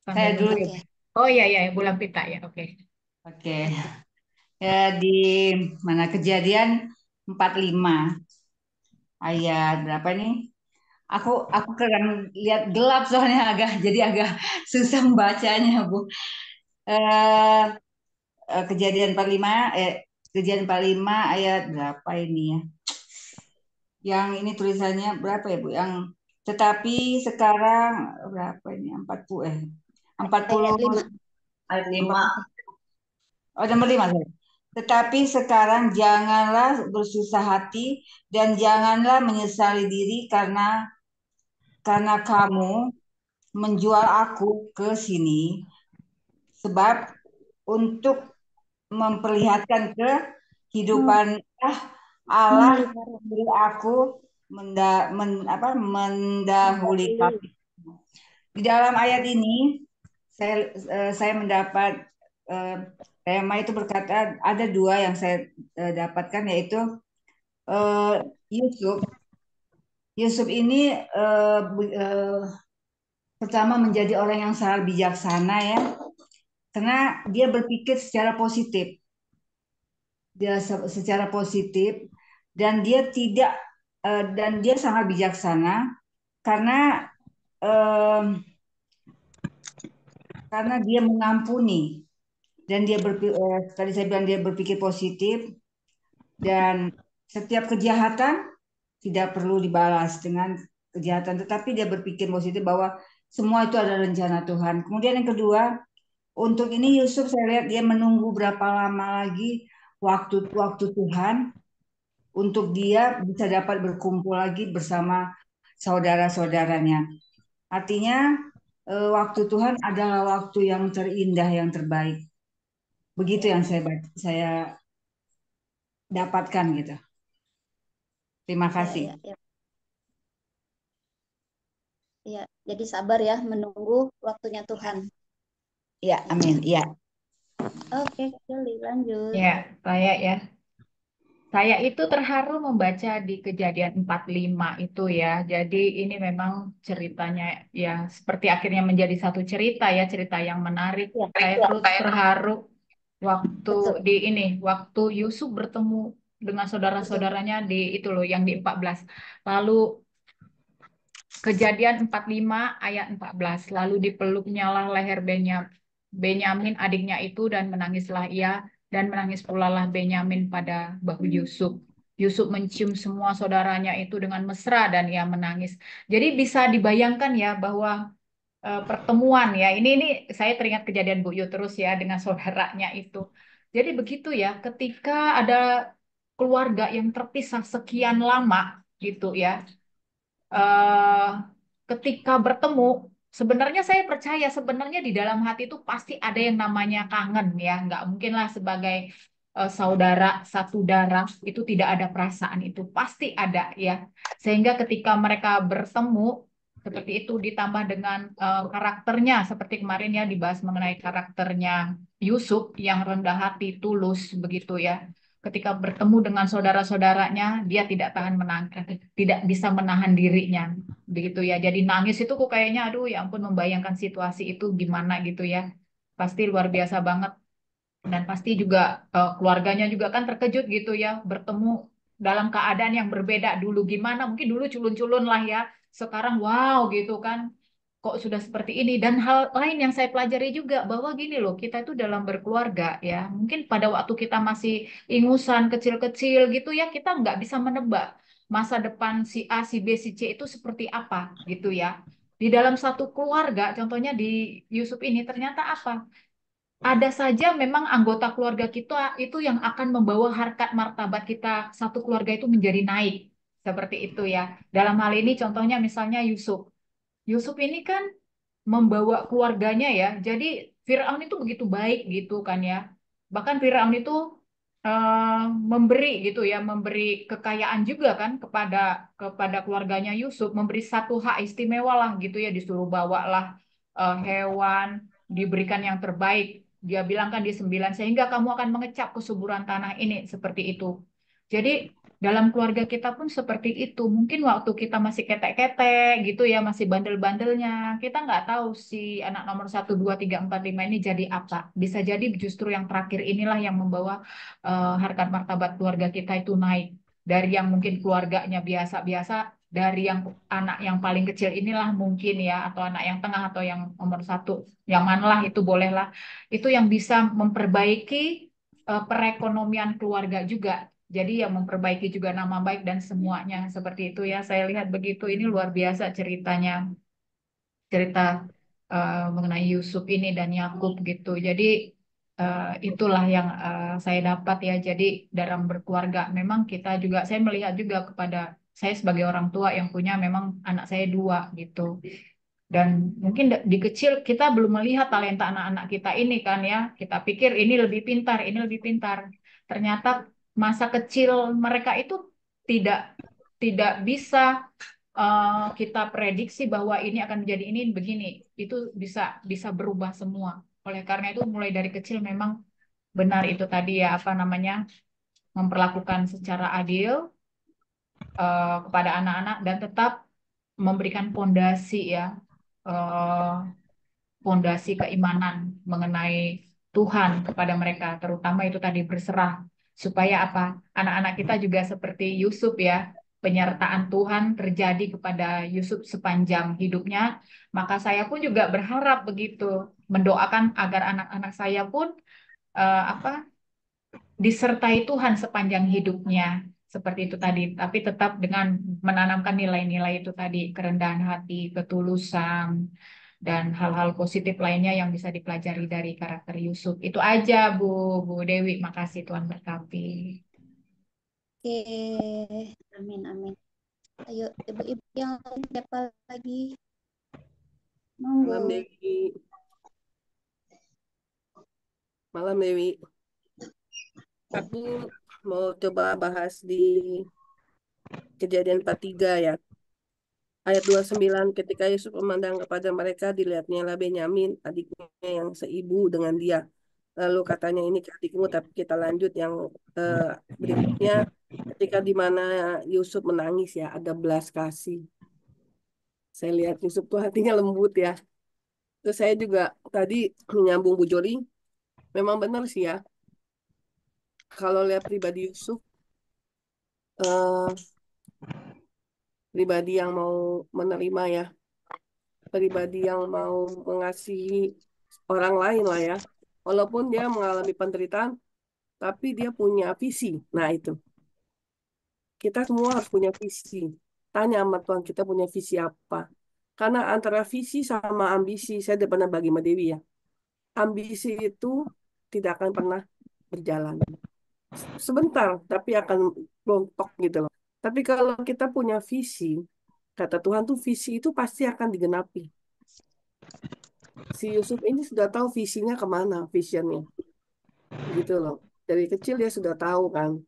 Sambil Saya dulu. nunggu. Oh iya, ya, Bu Lampita ya, oke. Oke. Ya, di mana Kejadian 45 ayat berapa nih? Aku kadang lihat gelap soalnya agak susah membacanya, Bu. Eh, Kejadian 45 Kejadian 45 ayat berapa ini ya? Yang ini tulisannya berapa ya, Bu? Yang tetapi sekarang berapa ini? 40 Ayat 5. Oh, nomor 5 sorry. Tetapi sekarang janganlah bersusah hati dan janganlah menyesali diri karena kamu menjual aku ke sini, sebab untuk memperlihatkan kehidupan Allah dari aku mendahului kami. Di dalam ayat ini saya mendapat tema itu berkata ada dua yang saya dapatkan, yaitu Yusuf. Yusuf ini pertama menjadi orang yang sangat bijaksana ya, karena dia berpikir secara positif. Dan dia tidak dan dia sangat bijaksana karena dia mengampuni dan tadi saya bilang dia berpikir positif, dan setiap kejahatan tidak perlu dibalas dengan kejahatan, tetapi dia berpikir positif bahwa semua itu adalah rencana Tuhan. Kemudian yang kedua, untuk ini Yusuf saya lihat dia menunggu berapa lama lagi waktu Tuhan untuk dia bisa dapat berkumpul lagi bersama saudara-saudaranya. Artinya waktu Tuhan adalah waktu yang terindah, yang terbaik. Begitu yang saya dapatkan gitu. Terima kasih. Ya, jadi sabar ya menunggu waktunya Tuhan. Ya, amin. Ya. Oke, Kelly, lanjut. Ya, saya itu terharu membaca di Kejadian 45 itu ya. Jadi ini memang ceritanya ya seperti akhirnya menjadi satu cerita ya, cerita yang menarik. Saya tuh terharu waktu Yusuf bertemu dengan saudara-saudaranya di itu loh yang di 14. Lalu Kejadian 45 ayat 14. Lalu dipeluknya lah leher Benyamin adiknya itu dan menangislah ia, dan menangis pula lah Benyamin pada bahu Yusuf. Yusuf mencium semua saudaranya itu dengan mesra dan ia menangis. Jadi bisa dibayangkan ya bahwa pertemuan ya. Ini saya teringat kejadian Bu Yu terus ya dengan saudaranya itu. Jadi begitu ya, ketika ada keluarga yang terpisah sekian lama gitu ya, eh, ketika bertemu, sebenarnya saya percaya sebenarnya di dalam hati itu pasti ada yang namanya kangen ya. Nggak mungkin lah sebagai saudara satu darah itu tidak ada perasaan, itu pasti ada ya. Sehingga ketika mereka bertemu seperti itu ditambah dengan karakternya seperti kemarin ya dibahas mengenai karakternya Yusuf yang rendah hati, tulus begitu ya. Ketika bertemu dengan saudara-saudaranya, dia tidak bisa menahan dirinya, begitu ya. Jadi nangis itu kok kayaknya, aduh ya ampun, membayangkan situasi itu gimana gitu ya. Pasti luar biasa banget. Dan pasti juga keluarganya juga kan terkejut gitu ya, bertemu dalam keadaan yang berbeda. Dulu gimana? Mungkin dulu culun-culun lah ya. Sekarang wow gitu kan. Kok sudah seperti ini? Dan hal lain yang saya pelajari juga bahwa gini loh, kita itu dalam berkeluarga ya. Mungkin pada waktu kita masih ingusan kecil-kecil gitu ya, kita nggak bisa menebak masa depan si A, si B, si C itu seperti apa gitu ya. Di dalam satu keluarga, contohnya di Yusuf ini ternyata apa? Ada saja memang anggota keluarga kita itu yang akan membawa harkat martabat kita satu keluarga itu menjadi naik. Seperti itu ya. Dalam hal ini contohnya misalnya Yusuf. Yusuf ini kan membawa keluarganya ya. Jadi Firaun itu begitu baik gitu kan ya. Bahkan Firaun itu memberi gitu ya, memberi kekayaan juga kan kepada keluarganya Yusuf, memberi satu hak istimewa lah gitu ya, disuruh bawalah hewan, diberikan yang terbaik. Dia bilang kan di 9 sehingga kamu akan mengecap kesuburan tanah ini seperti itu. Jadi dalam keluarga kita pun seperti itu. Mungkin waktu kita masih ketek-ketek gitu ya, masih bandel-bandelnya, kita nggak tahu si anak nomor 1, 2, 3, 4, 5 ini jadi apa. Bisa jadi justru yang terakhir inilah yang membawa harkat martabat keluarga kita itu naik. Dari yang mungkin keluarganya biasa-biasa, dari yang anak yang paling kecil inilah mungkin ya, atau anak yang tengah atau yang nomor 1, yang manalah itu bolehlah. Itu yang bisa memperbaiki perekonomian keluarga juga. Jadi yang memperbaiki juga nama baik dan semuanya seperti itu ya. Saya lihat begitu. Ini luar biasa ceritanya, cerita mengenai Yusuf ini dan Yakub gitu. Jadi itulah yang saya dapat ya. Jadi dalam berkeluarga memang kita juga, saya melihat juga kepada saya sebagai orang tua yang punya memang anak saya 2 gitu. Dan mungkin di kecil kita belum melihat talenta anak-anak kita ini kan ya. Kita pikir ini lebih pintar, ini lebih pintar. Ternyata masa kecil mereka itu tidak tidak bisa kita prediksi bahwa ini akan menjadi ini begini. Itu bisa bisa berubah semua. Oleh karena itu mulai dari kecil memang benar itu tadi ya apa namanya, memperlakukan secara adil kepada anak-anak dan tetap memberikan pondasi ya, eh, fondasi keimanan mengenai Tuhan kepada mereka, terutama itu tadi berserah, supaya apa? Anak-anak kita juga seperti Yusuf ya, penyertaan Tuhan terjadi kepada Yusuf sepanjang hidupnya. Maka saya pun juga berharap begitu, mendoakan agar anak-anak saya pun apa, disertai Tuhan sepanjang hidupnya. Seperti itu tadi, tapi tetap dengan menanamkan nilai-nilai itu tadi, kerendahan hati, ketulusan, dan hal-hal positif lainnya yang bisa dipelajari dari karakter Yusuf. Itu aja, Bu Dewi. Makasih, Tuhan berkati. Oke, amin, amin. Ayo, ibu-ibu yang lain siapa lagi? Monggo. Malam Dewi. Malam Dewi. Aku mau coba bahas di Kejadian 43 ya. Ayat 29, ketika Yusuf memandang kepada mereka, dilihatnya lah Benyamin, adiknya yang seibu dengan dia. Lalu katanya, ini adikmu, tapi kita lanjut yang berikutnya, ketika di mana Yusuf menangis ya, ada belas kasih. Saya lihat Yusuf tuh hatinya lembut ya. Terus saya juga tadi menyambung Bu Jori, memang benar sih ya, kalau lihat pribadi Yusuf, eh, pribadi yang mau menerima ya, pribadi yang mau mengasihi orang lain lah ya. Walaupun dia mengalami penderitaan, tapi dia punya visi. Nah itu, kita semua harus punya visi. Tanya sama Tuhan, kita punya visi apa? Karena antara visi sama ambisi, saya udah pernah bagi sama Dewi ya. Ambisi itu tidak akan pernah berjalan. Sebentar, tapi akan rontok gitu loh. Tapi kalau kita punya visi, kata Tuhan tuh visi itu pasti akan digenapi. Si Yusuf ini sudah tahu visinya kemana, visionnya. Gitu loh. Dari kecil dia sudah tahu kan.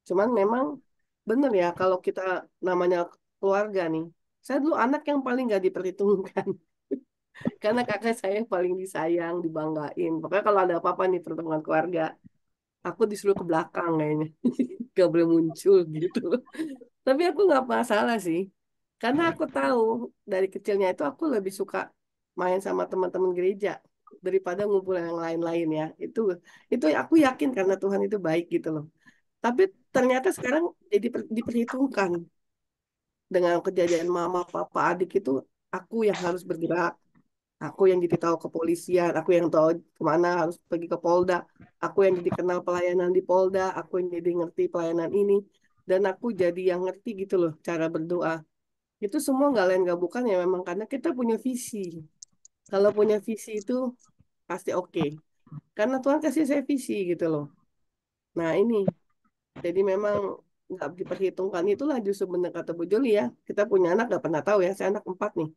Cuman memang bener ya kalau kita namanya keluarga nih. Saya dulu anak yang paling gak diperhitungkan. Karena kakak saya yang paling disayang, dibanggain. Pokoknya kalau ada apa-apa nih pertemuan keluarga, aku disuruh ke belakang kayaknya. Gak boleh muncul gitu. Tapi aku nggak masalah sih. Karena aku tahu dari kecilnya itu aku lebih suka main sama teman-teman gereja daripada ngumpul yang lain-lain ya. Itu aku yakin karena Tuhan itu baik gitu loh. Tapi ternyata sekarang jadi diperhitungkan dengan kejadian mama, papa, adik itu aku yang harus bergerak. Aku yang jadi tahu kepolisian, aku yang tahu kemana harus pergi ke Polda, aku yang jadi kenal pelayanan di Polda, aku yang jadi ngerti pelayanan ini, dan aku jadi yang ngerti gitu loh cara berdoa. Itu semua nggak lain nggak bukan ya memang karena kita punya visi. Kalau punya visi itu pasti oke. Karena Tuhan kasih saya visi gitu loh. Nah ini, jadi memang nggak diperhitungkan itulah justru benar kata Bu Joli ya. Kita punya anak nggak pernah tahu ya, saya anak 4 nih.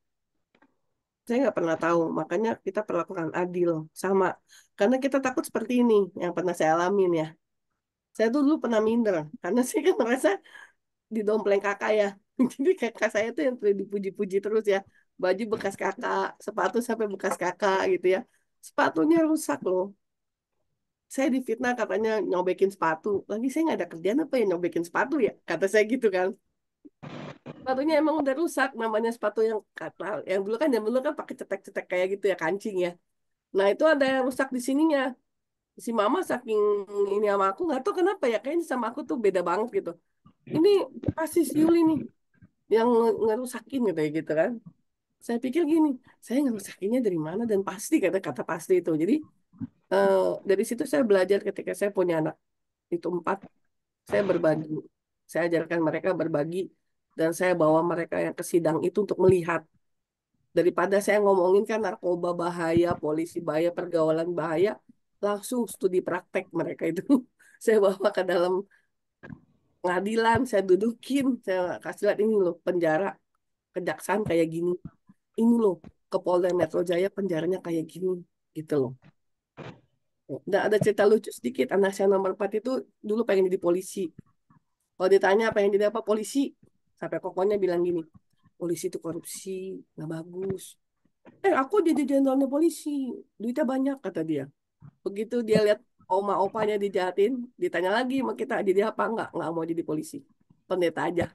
Saya nggak pernah tahu, makanya kita perlakukan adil sama. Karena kita takut seperti ini yang pernah saya alamin ya. Saya tuh dulu pernah minder karena saya kan merasa didompleng kakak ya. Jadi kakak saya tuh yang dipuji-puji terus ya. Baju bekas kakak, sepatu sampai bekas kakak gitu ya. Sepatunya rusak loh. Saya difitnah katanya nyobekin sepatu. Lagi saya nggak ada kerjaan apa ya nyobekin sepatu ya. Kata saya gitu kan. Sepatunya emang udah rusak. Namanya sepatu yang kata, yang dulu kan, yang dulu kan pakai cetek-cetek kayak gitu ya, kancing ya. Nah itu ada yang rusak di sininya. Si mama saking ini sama aku nggak tahu kenapa ya. Kayaknya sama aku tuh beda banget gitu. Ini pasti si Yuli nih yang ngerusakin gitu ya gitu kan. Saya pikir gini, saya ngerusakinnya dari mana dan pasti kata-kata pasti itu. Jadi eh, dari situ saya belajar ketika saya punya anak itu 4, saya berbagi. Saya ajarkan mereka berbagi dan saya bawa mereka yang ke sidang itu untuk melihat. Daripada saya ngomongin kan narkoba bahaya, polisi bahaya, pergaulan bahaya, langsung studi praktek mereka itu. Saya bawa ke dalam pengadilan, saya dudukin, saya kasih lihat ini loh penjara kejaksaan kayak gini. Ini loh ke Polda Metro Jaya penjaranya kayak gini gitu loh. Dan ada cerita lucu sedikit, anak saya nomor 4 itu dulu pengen jadi polisi. Kalau ditanya pengen jadi apa polisi, sampai kokonya bilang gini, polisi itu korupsi, nggak bagus. Aku jadi jenderalnya polisi, duitnya banyak kata dia. Begitu dia lihat oma opanya dijahatin, ditanya lagi sama kita jadi apa, nggak mau jadi polisi, pendeta aja.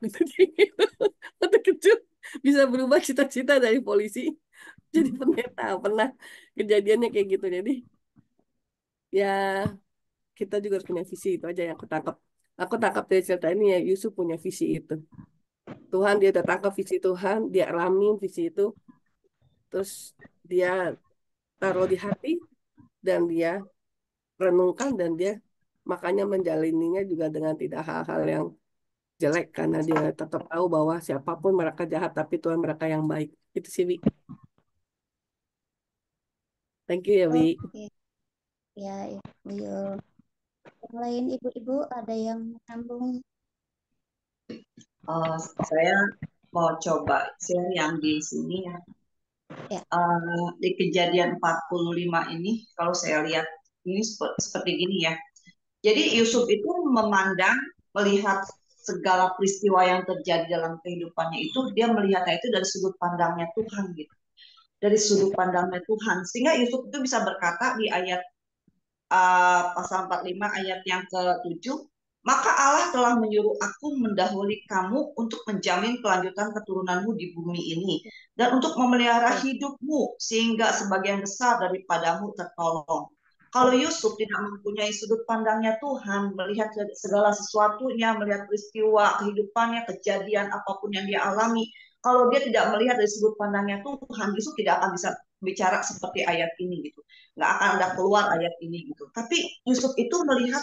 Waktu kecil bisa berubah cita-cita dari polisi jadi pendeta. Pernah kejadiannya kayak gitu. Jadi ya kita juga harus punya visi, itu aja yang aku tangkap. Aku tangkap dari cerita ini ya, Yusuf punya visi itu. Tuhan, dia udah tangkap visi Tuhan, dia alamin visi itu, terus dia taruh di hati dan dia renungkan dan dia makanya menjalaninya juga dengan tidak hal-hal yang jelek karena dia tetap tahu bahwa siapapun mereka jahat tapi Tuhan mereka yang baik. Itu sih, Wi. Thank you ya, Wi. Oke, ya, Ibu Yul. Yang lain ibu-ibu ada yang sambung? Saya mau coba share yang di sini ya. Ya. Di kejadian 45 ini, kalau saya lihat ini seperti gini ya. Jadi Yusuf itu memandang, melihat segala peristiwa yang terjadi dalam kehidupannya itu, dia melihatnya itu dari sudut pandangnya Tuhan gitu. Dari sudut pandangnya Tuhan. Sehingga Yusuf itu bisa berkata di ayat pasal 45 ayat yang ke-7, maka Allah telah menyuruh aku mendahului kamu untuk menjamin kelanjutan keturunanmu di bumi ini dan untuk memelihara hidupmu sehingga sebagian besar daripadamu tertolong. Kalau Yusuf tidak mempunyai sudut pandangnya Tuhan, melihat segala sesuatunya, melihat peristiwa kehidupannya, kejadian apapun yang dia alami, kalau dia tidak melihat dari sudut pandangnya Tuhan, Yusuf tidak akan bisa bicara seperti ayat ini gitu. Nggak akan ada keluar ayat ini gitu. Tapi Yusuf itu melihat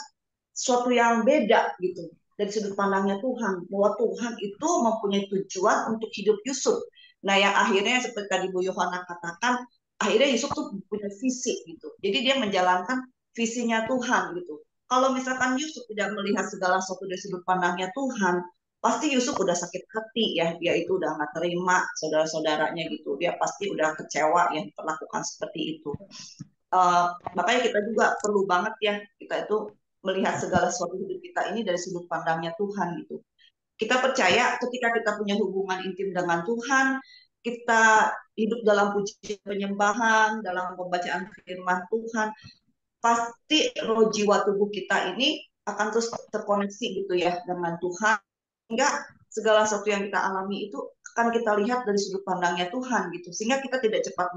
sesuatu yang beda gitu dari sudut pandangnya Tuhan, bahwa Tuhan itu mempunyai tujuan untuk hidup Yusuf. Nah, yang akhirnya seperti tadi Bu Yohana katakan, akhirnya Yusuf tuh punya visi gitu. Jadi dia menjalankan visinya Tuhan gitu. Kalau misalkan Yusuf tidak melihat segala sesuatu dari sudut pandangnya Tuhan, pasti Yusuf udah sakit hati ya, dia itu udah nggak terima saudara-saudaranya gitu, dia pasti udah kecewa ya diperlakukan seperti itu. Makanya kita juga perlu banget ya kita itu melihat segala sesuatu hidup kita ini dari sudut pandangnya Tuhan gitu. Kita percaya ketika kita punya hubungan intim dengan Tuhan, kita hidup dalam pujian penyembahan, dalam pembacaan firman Tuhan, pasti roh jiwa tubuh kita ini akan terus terkoneksi gitu ya dengan Tuhan. Sehingga segala sesuatu yang kita alami itu akan kita lihat dari sudut pandangnya Tuhan gitu. Sehingga kita tidak cepat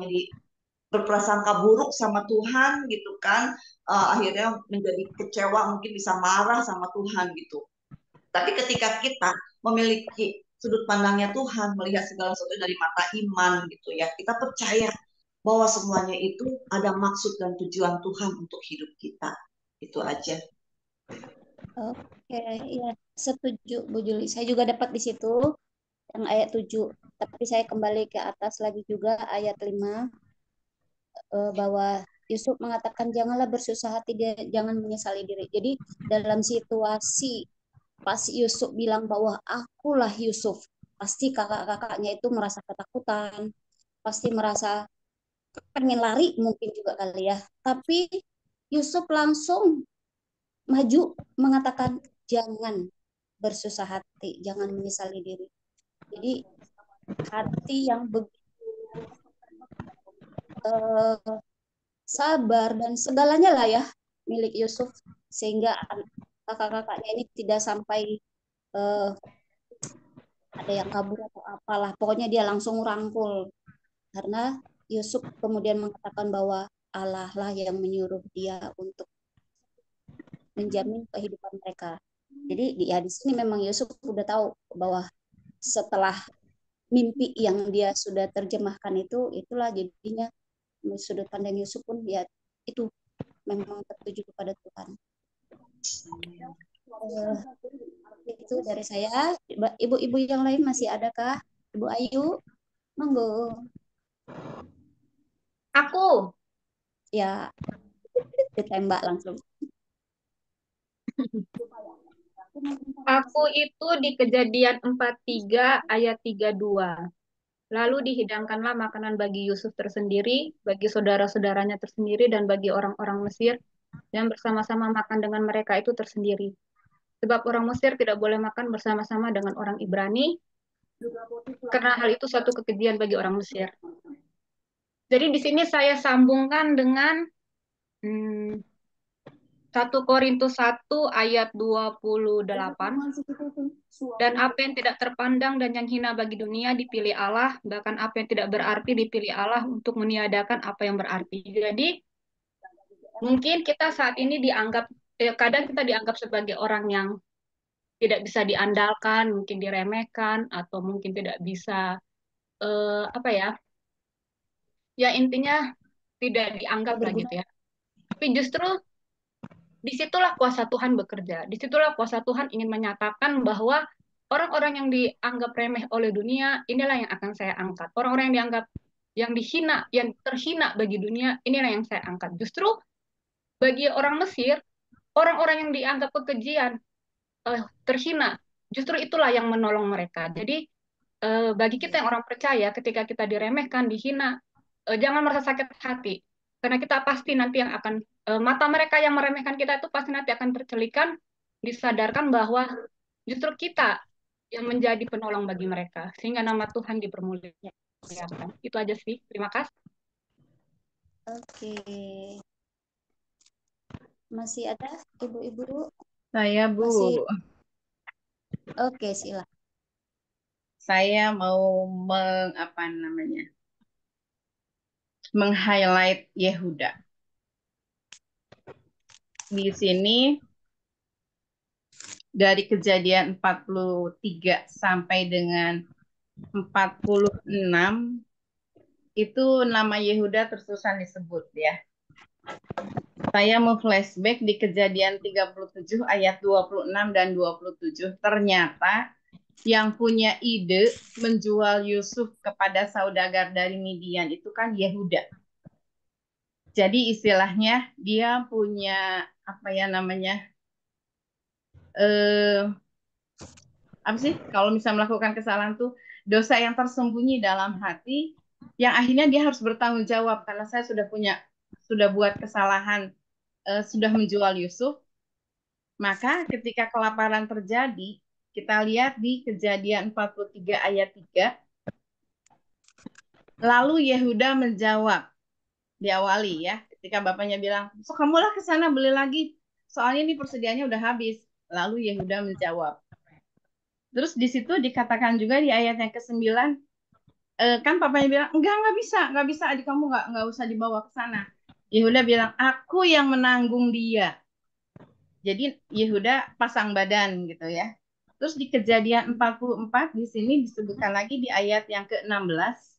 berprasangka buruk sama Tuhan gitu kan. Akhirnya menjadi kecewa, mungkin bisa marah sama Tuhan gitu. Tapi ketika kita memiliki sudut pandangnya Tuhan, melihat segala sesuatu dari mata iman gitu ya, kita percaya bahwa semuanya itu ada maksud dan tujuan Tuhan untuk hidup kita. Itu aja. Oke, ya setuju Bu Juli. Saya juga dapat di situ yang ayat 7. Tapi saya kembali ke atas lagi juga ayat 5 bahwa Yusuf mengatakan janganlah bersusah hati, jangan menyesali diri. Jadi dalam situasi pas Yusuf bilang bahwa akulah Yusuf, pasti kakak-kakaknya itu merasa ketakutan, pasti merasa pengen lari mungkin juga kali ya. Tapi Yusuf langsung maju mengatakan jangan bersusah hati, jangan menyesali diri. Jadi hati yang begitu sabar dan segalanya lah ya milik Yusuf, sehingga kakak-kakaknya ini tidak sampai ada yang kabur atau apalah. Pokoknya dia langsung rangkul karena Yusuf kemudian mengatakan bahwa Allah lah yang menyuruh dia untuk menjamin kehidupan mereka. Jadi ya di sini memang Yusuf udah tahu bahwa setelah mimpi yang dia sudah terjemahkan itulah jadinya sudut pandang Yusuf pun ya itu memang tertuju kepada Tuhan. Itu dari saya. Ibu-ibu yang lain masih adakah? Ibu Ayu, monggo. Aku. Ya, ditembak langsung. Aku itu di Kejadian 43 ayat 32. Lalu dihidangkanlah makanan bagi Yusuf tersendiri, bagi saudara-saudaranya tersendiri, dan bagi orang-orang Mesir yang bersama-sama makan dengan mereka itu tersendiri. Sebab orang Mesir tidak boleh makan bersama-sama dengan orang Ibrani, karena hal itu suatu kekejian bagi orang Mesir. Jadi di sini saya sambungkan dengan 1 Korintus 1 ayat 28. Dan apa yang tidak terpandang dan yang hina bagi dunia dipilih Allah, bahkan apa yang tidak berarti dipilih Allah untuk meniadakan apa yang berarti. Jadi mungkin kita saat ini dianggap, kadang kita dianggap sebagai orang yang tidak bisa diandalkan, mungkin diremehkan, atau mungkin tidak bisa, ya intinya tidak dianggap lah gitu ya. Tapi justru disitulah kuasa Tuhan bekerja. Disitulah kuasa Tuhan ingin menyatakan bahwa orang-orang yang dianggap remeh oleh dunia, inilah yang akan saya angkat. Orang-orang yang dianggap yang dihina, yang terhina bagi dunia, inilah yang saya angkat. Justru bagi orang Mesir, orang-orang yang dianggap kekejian, terhina, justru itulah yang menolong mereka. Jadi bagi kita yang orang percaya, ketika kita diremehkan, dihina, jangan merasa sakit hati. Karena kita pasti nanti yang akan, mata mereka yang meremehkan kita itu pasti nanti akan tercelikan, disadarkan bahwa justru kita yang menjadi penolong bagi mereka. Sehingga nama Tuhan dipermuliakan. Itu aja sih. Terima kasih. Oke. Masih ada ibu-ibu? Saya, Bu. Masih. Oke, silakan. Saya mau meng-highlight Yehuda. Di sini dari Kejadian 43 sampai dengan 46 itu nama Yehuda terus-terusan disebut ya. Saya mau flashback di Kejadian 37 ayat 26 dan 27. Ternyata yang punya ide menjual Yusuf kepada saudagar dari Midian itu kan Yehuda. Jadi istilahnya dia punya apa sih kalau misalnya melakukan kesalahan tuh dosa yang tersembunyi dalam hati yang akhirnya dia harus bertanggung jawab karena saya sudah buat kesalahan, sudah menjual Yusuf. Maka ketika kelaparan terjadi, kita lihat di Kejadian 43 ayat 3. Lalu Yehuda menjawab, diawali ya, ketika bapaknya bilang, so kamulah ke sana beli lagi, soalnya ini persediaannya udah habis. Lalu Yehuda menjawab. Terus di situ dikatakan juga di ayat yang ke-9, kan papanya bilang, nggak bisa, adik kamu nggak usah dibawa ke sana. Yehuda bilang, aku yang menanggung dia. Jadi Yehuda pasang badan gitu ya. Terus di Kejadian 44 di sini disebutkan lagi di ayat yang ke-16.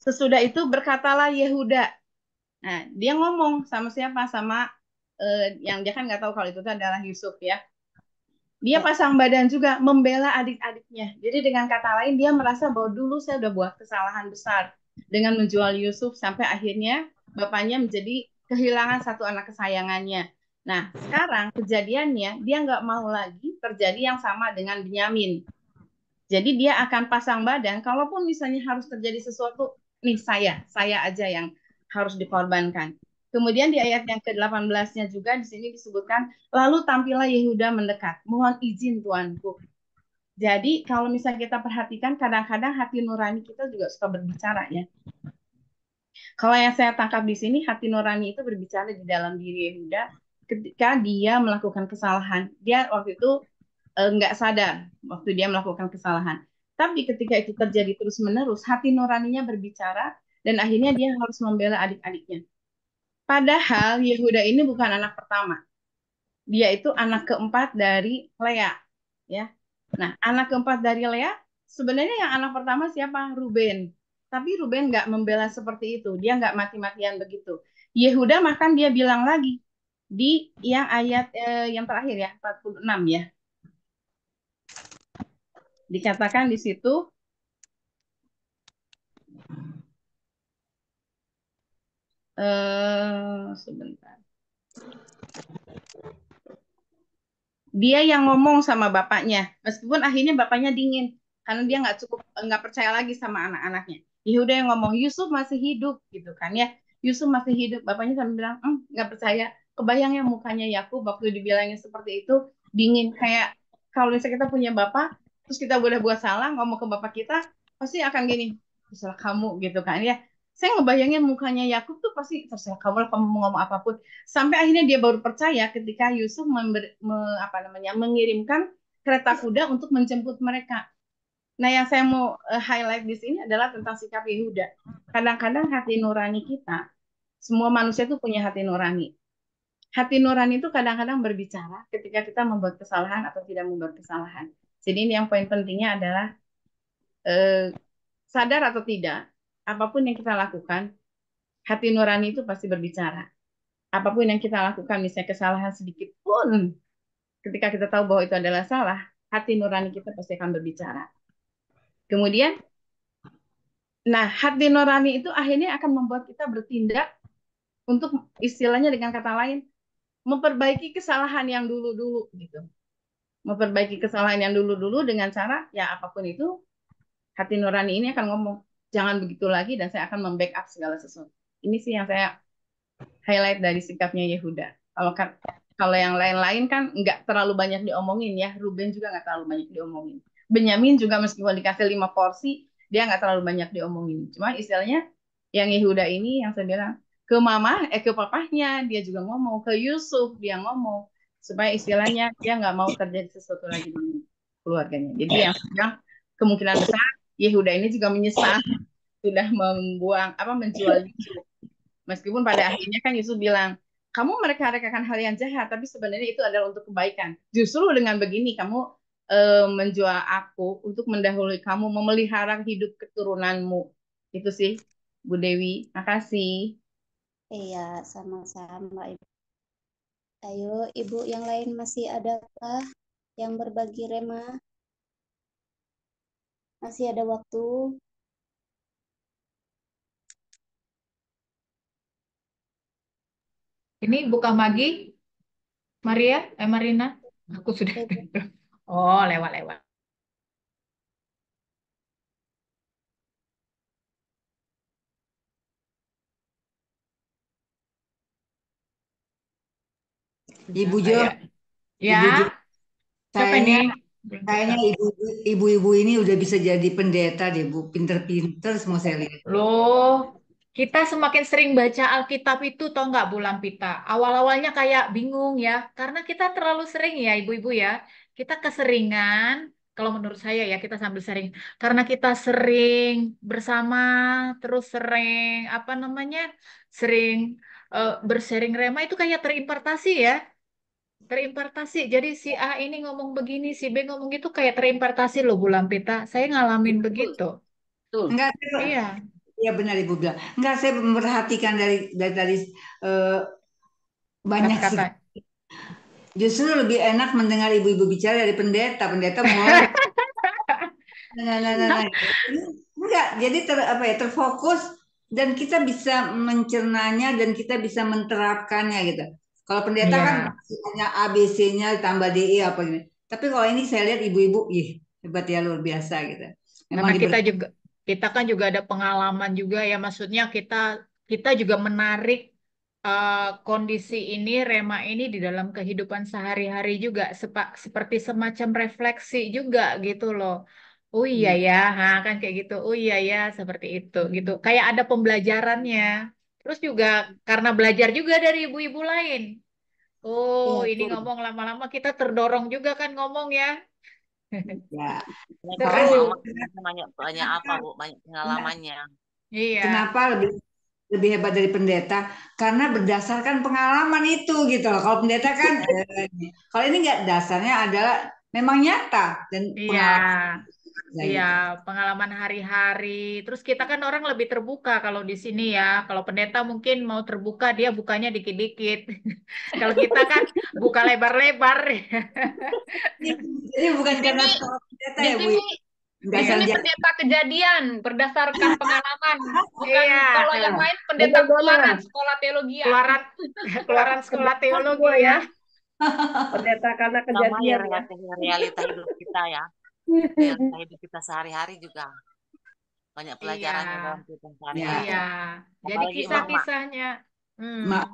Sesudah itu berkatalah Yehuda. Nah, dia ngomong sama siapa? Sama yang dia kan nggak tahu kalau itu adalah Yusuf ya. Dia pasang badan juga membela adik-adiknya. Jadi dengan kata lain dia merasa bahwa dulu saya udah buat kesalahan besar dengan menjual Yusuf sampai akhirnya bapaknya menjadi kehilangan satu anak kesayangannya. Nah, sekarang kejadiannya dia nggak mau lagi terjadi yang sama dengan Benyamin. Jadi dia akan pasang badan, kalaupun misalnya harus terjadi sesuatu, nih saya aja yang harus dikorbankan. Kemudian di ayat yang ke-18-nya juga di sini disebutkan, lalu tampillah Yehuda mendekat, mohon izin tuanku. Jadi kalau misalnya kita perhatikan, kadang-kadang hati nurani kita juga suka berbicara ya. Kalau yang saya tangkap di sini, hati nurani itu berbicara di dalam diri Yehuda ketika dia melakukan kesalahan. Dia waktu itu nggak sadar waktu dia melakukan kesalahan. Tapi ketika itu terjadi terus-menerus, hati nuraninya berbicara dan akhirnya dia harus membela adik-adiknya. Padahal Yehuda ini bukan anak pertama. Dia itu anak keempat dari Lea. Ya. Nah, anak keempat dari Lea, sebenarnya yang anak pertama siapa? Ruben. Tapi Ruben nggak membela seperti itu. Dia nggak mati-matian begitu. Yehuda makan dia bilang lagi di yang ayat yang terakhir ya, 46 ya. Dikatakan di situ sebentar. Dia yang ngomong sama bapaknya, meskipun akhirnya bapaknya dingin karena dia nggak percaya lagi sama anak-anaknya. Yehuda yang ngomong, Yusuf masih hidup gitu kan ya. Yusuf masih hidup. Bapaknya sampai bilang, nggak percaya. Kebayang ya mukanya Yakub waktu dibilangnya seperti itu, dingin. Kayak kalau misalnya kita punya bapak, terus kita udah buat salah, ngomong ke bapak kita, pasti akan gini, terserah kamu gitu kan ya. Saya ngebayangin mukanya Yakub tuh pasti terserah kamu lah, kamu mau ngomong apapun. Sampai akhirnya dia baru percaya ketika Yusuf mengirimkan kereta kuda untuk menjemput mereka. Nah, yang saya mau highlight di sini adalah tentang sikap Yehuda. Kadang-kadang hati nurani kita, semua manusia itu punya hati nurani. Hati nurani itu kadang-kadang berbicara ketika kita membuat kesalahan atau tidak membuat kesalahan. Jadi ini yang poin pentingnya adalah sadar atau tidak, apapun yang kita lakukan, hati nurani itu pasti berbicara. Apapun yang kita lakukan, misalnya kesalahan sedikit pun, ketika kita tahu bahwa itu adalah salah, hati nurani kita pasti akan berbicara. Kemudian, nah hati nurani itu akhirnya akan membuat kita bertindak untuk istilahnya dengan kata lain, memperbaiki kesalahan yang dulu-dulu gitu. Memperbaiki kesalahan yang dulu-dulu dengan cara, ya apapun itu, hati nurani ini akan ngomong, jangan begitu lagi dan saya akan membackup segala sesuatu. Ini sih yang saya highlight dari sikapnya Yehuda. Kalau yang lain-lain kan nggak terlalu banyak diomongin ya. Ruben juga nggak terlalu banyak diomongin. Benyamin juga meskipun dikasih 5 porsi, dia nggak terlalu banyak diomongin. Cuma istilahnya yang Yehuda ini yang saya bilang ke papahnya dia juga ngomong, ke Yusuf dia ngomong supaya istilahnya dia nggak mau terjadi sesuatu lagi dengan keluarganya. Jadi yang sedang kemungkinan besar Yehuda ini juga menyesal sudah menjual Yusuf. Meskipun pada akhirnya kan Yusuf bilang, kamu mereka-rekakan hal yang jahat, tapi sebenarnya itu adalah untuk kebaikan. Justru dengan begini kamu menjual aku untuk mendahului kamu, memelihara hidup keturunanmu. Itu sih, Bu Dewi. Makasih. Iya, sama-sama Ibu. Ayo, Ibu yang lain masih adakah yang berbagi rema? Masih ada waktu. Ini buka Magi, Marina. Aku sudah. Oh, lewat-lewat. Ibu Jo, Ya, Ibu Jo, siapa ini? kayaknya ibu-ibu ini udah bisa jadi pendeta deh, Bu. Pinter-pinter semua saya lihat. Loh, kita semakin sering baca Alkitab itu tau nggak Bu Lampita? Awal-awalnya kayak bingung ya, karena kita terlalu sering ya ibu-ibu ya. Kita keseringan, kalau menurut saya ya kita sambil sering. Karena kita sering bersama, terus sering sering bersharing rema itu kayak terimpartasi ya. Terimpartasi. Jadi si A ini ngomong begini, si B ngomong gitu kayak terimpartasi loh Bu Lampita. Saya ngalamin begitu. Enggak, Iya. ya benar Ibu bilang. Enggak, saya memperhatikan dari banyak Kata-kata. Justru lebih enak mendengar ibu-ibu bicara dari pendeta. Pendeta mulai enggak, jadi terfokus dan kita bisa mencernanya dan kita bisa menerapkannya gitu. Kalau pendeta kan hanya ABC-nya tambah DE apa gitu. Tapi kalau ini saya lihat ibu-ibu, Hebat ya, luar biasa gitu. Memang Karena diberkati. kita kan juga ada pengalaman juga ya, maksudnya kita juga menarik kondisi ini, rema ini di dalam kehidupan sehari-hari juga, seperti semacam refleksi juga gitu loh. Oh iya ya, ha, kan kayak gitu. Oh iya ya, seperti itu gitu. Kayak ada pembelajarannya. Terus juga karena belajar juga dari ibu-ibu lain. Oh, Iya, ini ngomong lama-lama kita terdorong juga kan ngomong ya. Ya, Ini kalau Seru. mama banyak banyak apa Bu, banyak pengalamannya. Iya. kenapa lebih lebih hebat dari pendeta? Karena berdasarkan pengalaman itu gitu loh. Kalau pendeta kan, kalau ini nggak, dasarnya adalah memang nyata dan Iya. pengalaman ya Iya, gitu. pengalaman hari-hari. Terus kita kan orang lebih terbuka kalau di sini ya. Kalau pendeta mungkin mau terbuka, dia bukanya dikit-dikit. Kalau kita kan buka lebar-lebar. Jadi bukan Di karena sini, sekolah pendeta di ya Bu, sini, di dasar sini Iya. pendeta kejadian berdasarkan pengalaman, bukan Iya. kalau yang lain pendeta keluaran sekolah teologi. Keluaran keluaran sekolah teologi Semua ya, ya. pendeta karena Sama ya kejadian ya. realita hidup kita ya. Realita hidup kita sehari-hari juga. Banyak Iya. pelajarannya dalam kehidupan ya. sehari-hari. Iya. Jadi Apalagi emak-emak. kisah-kisahnya. Ma-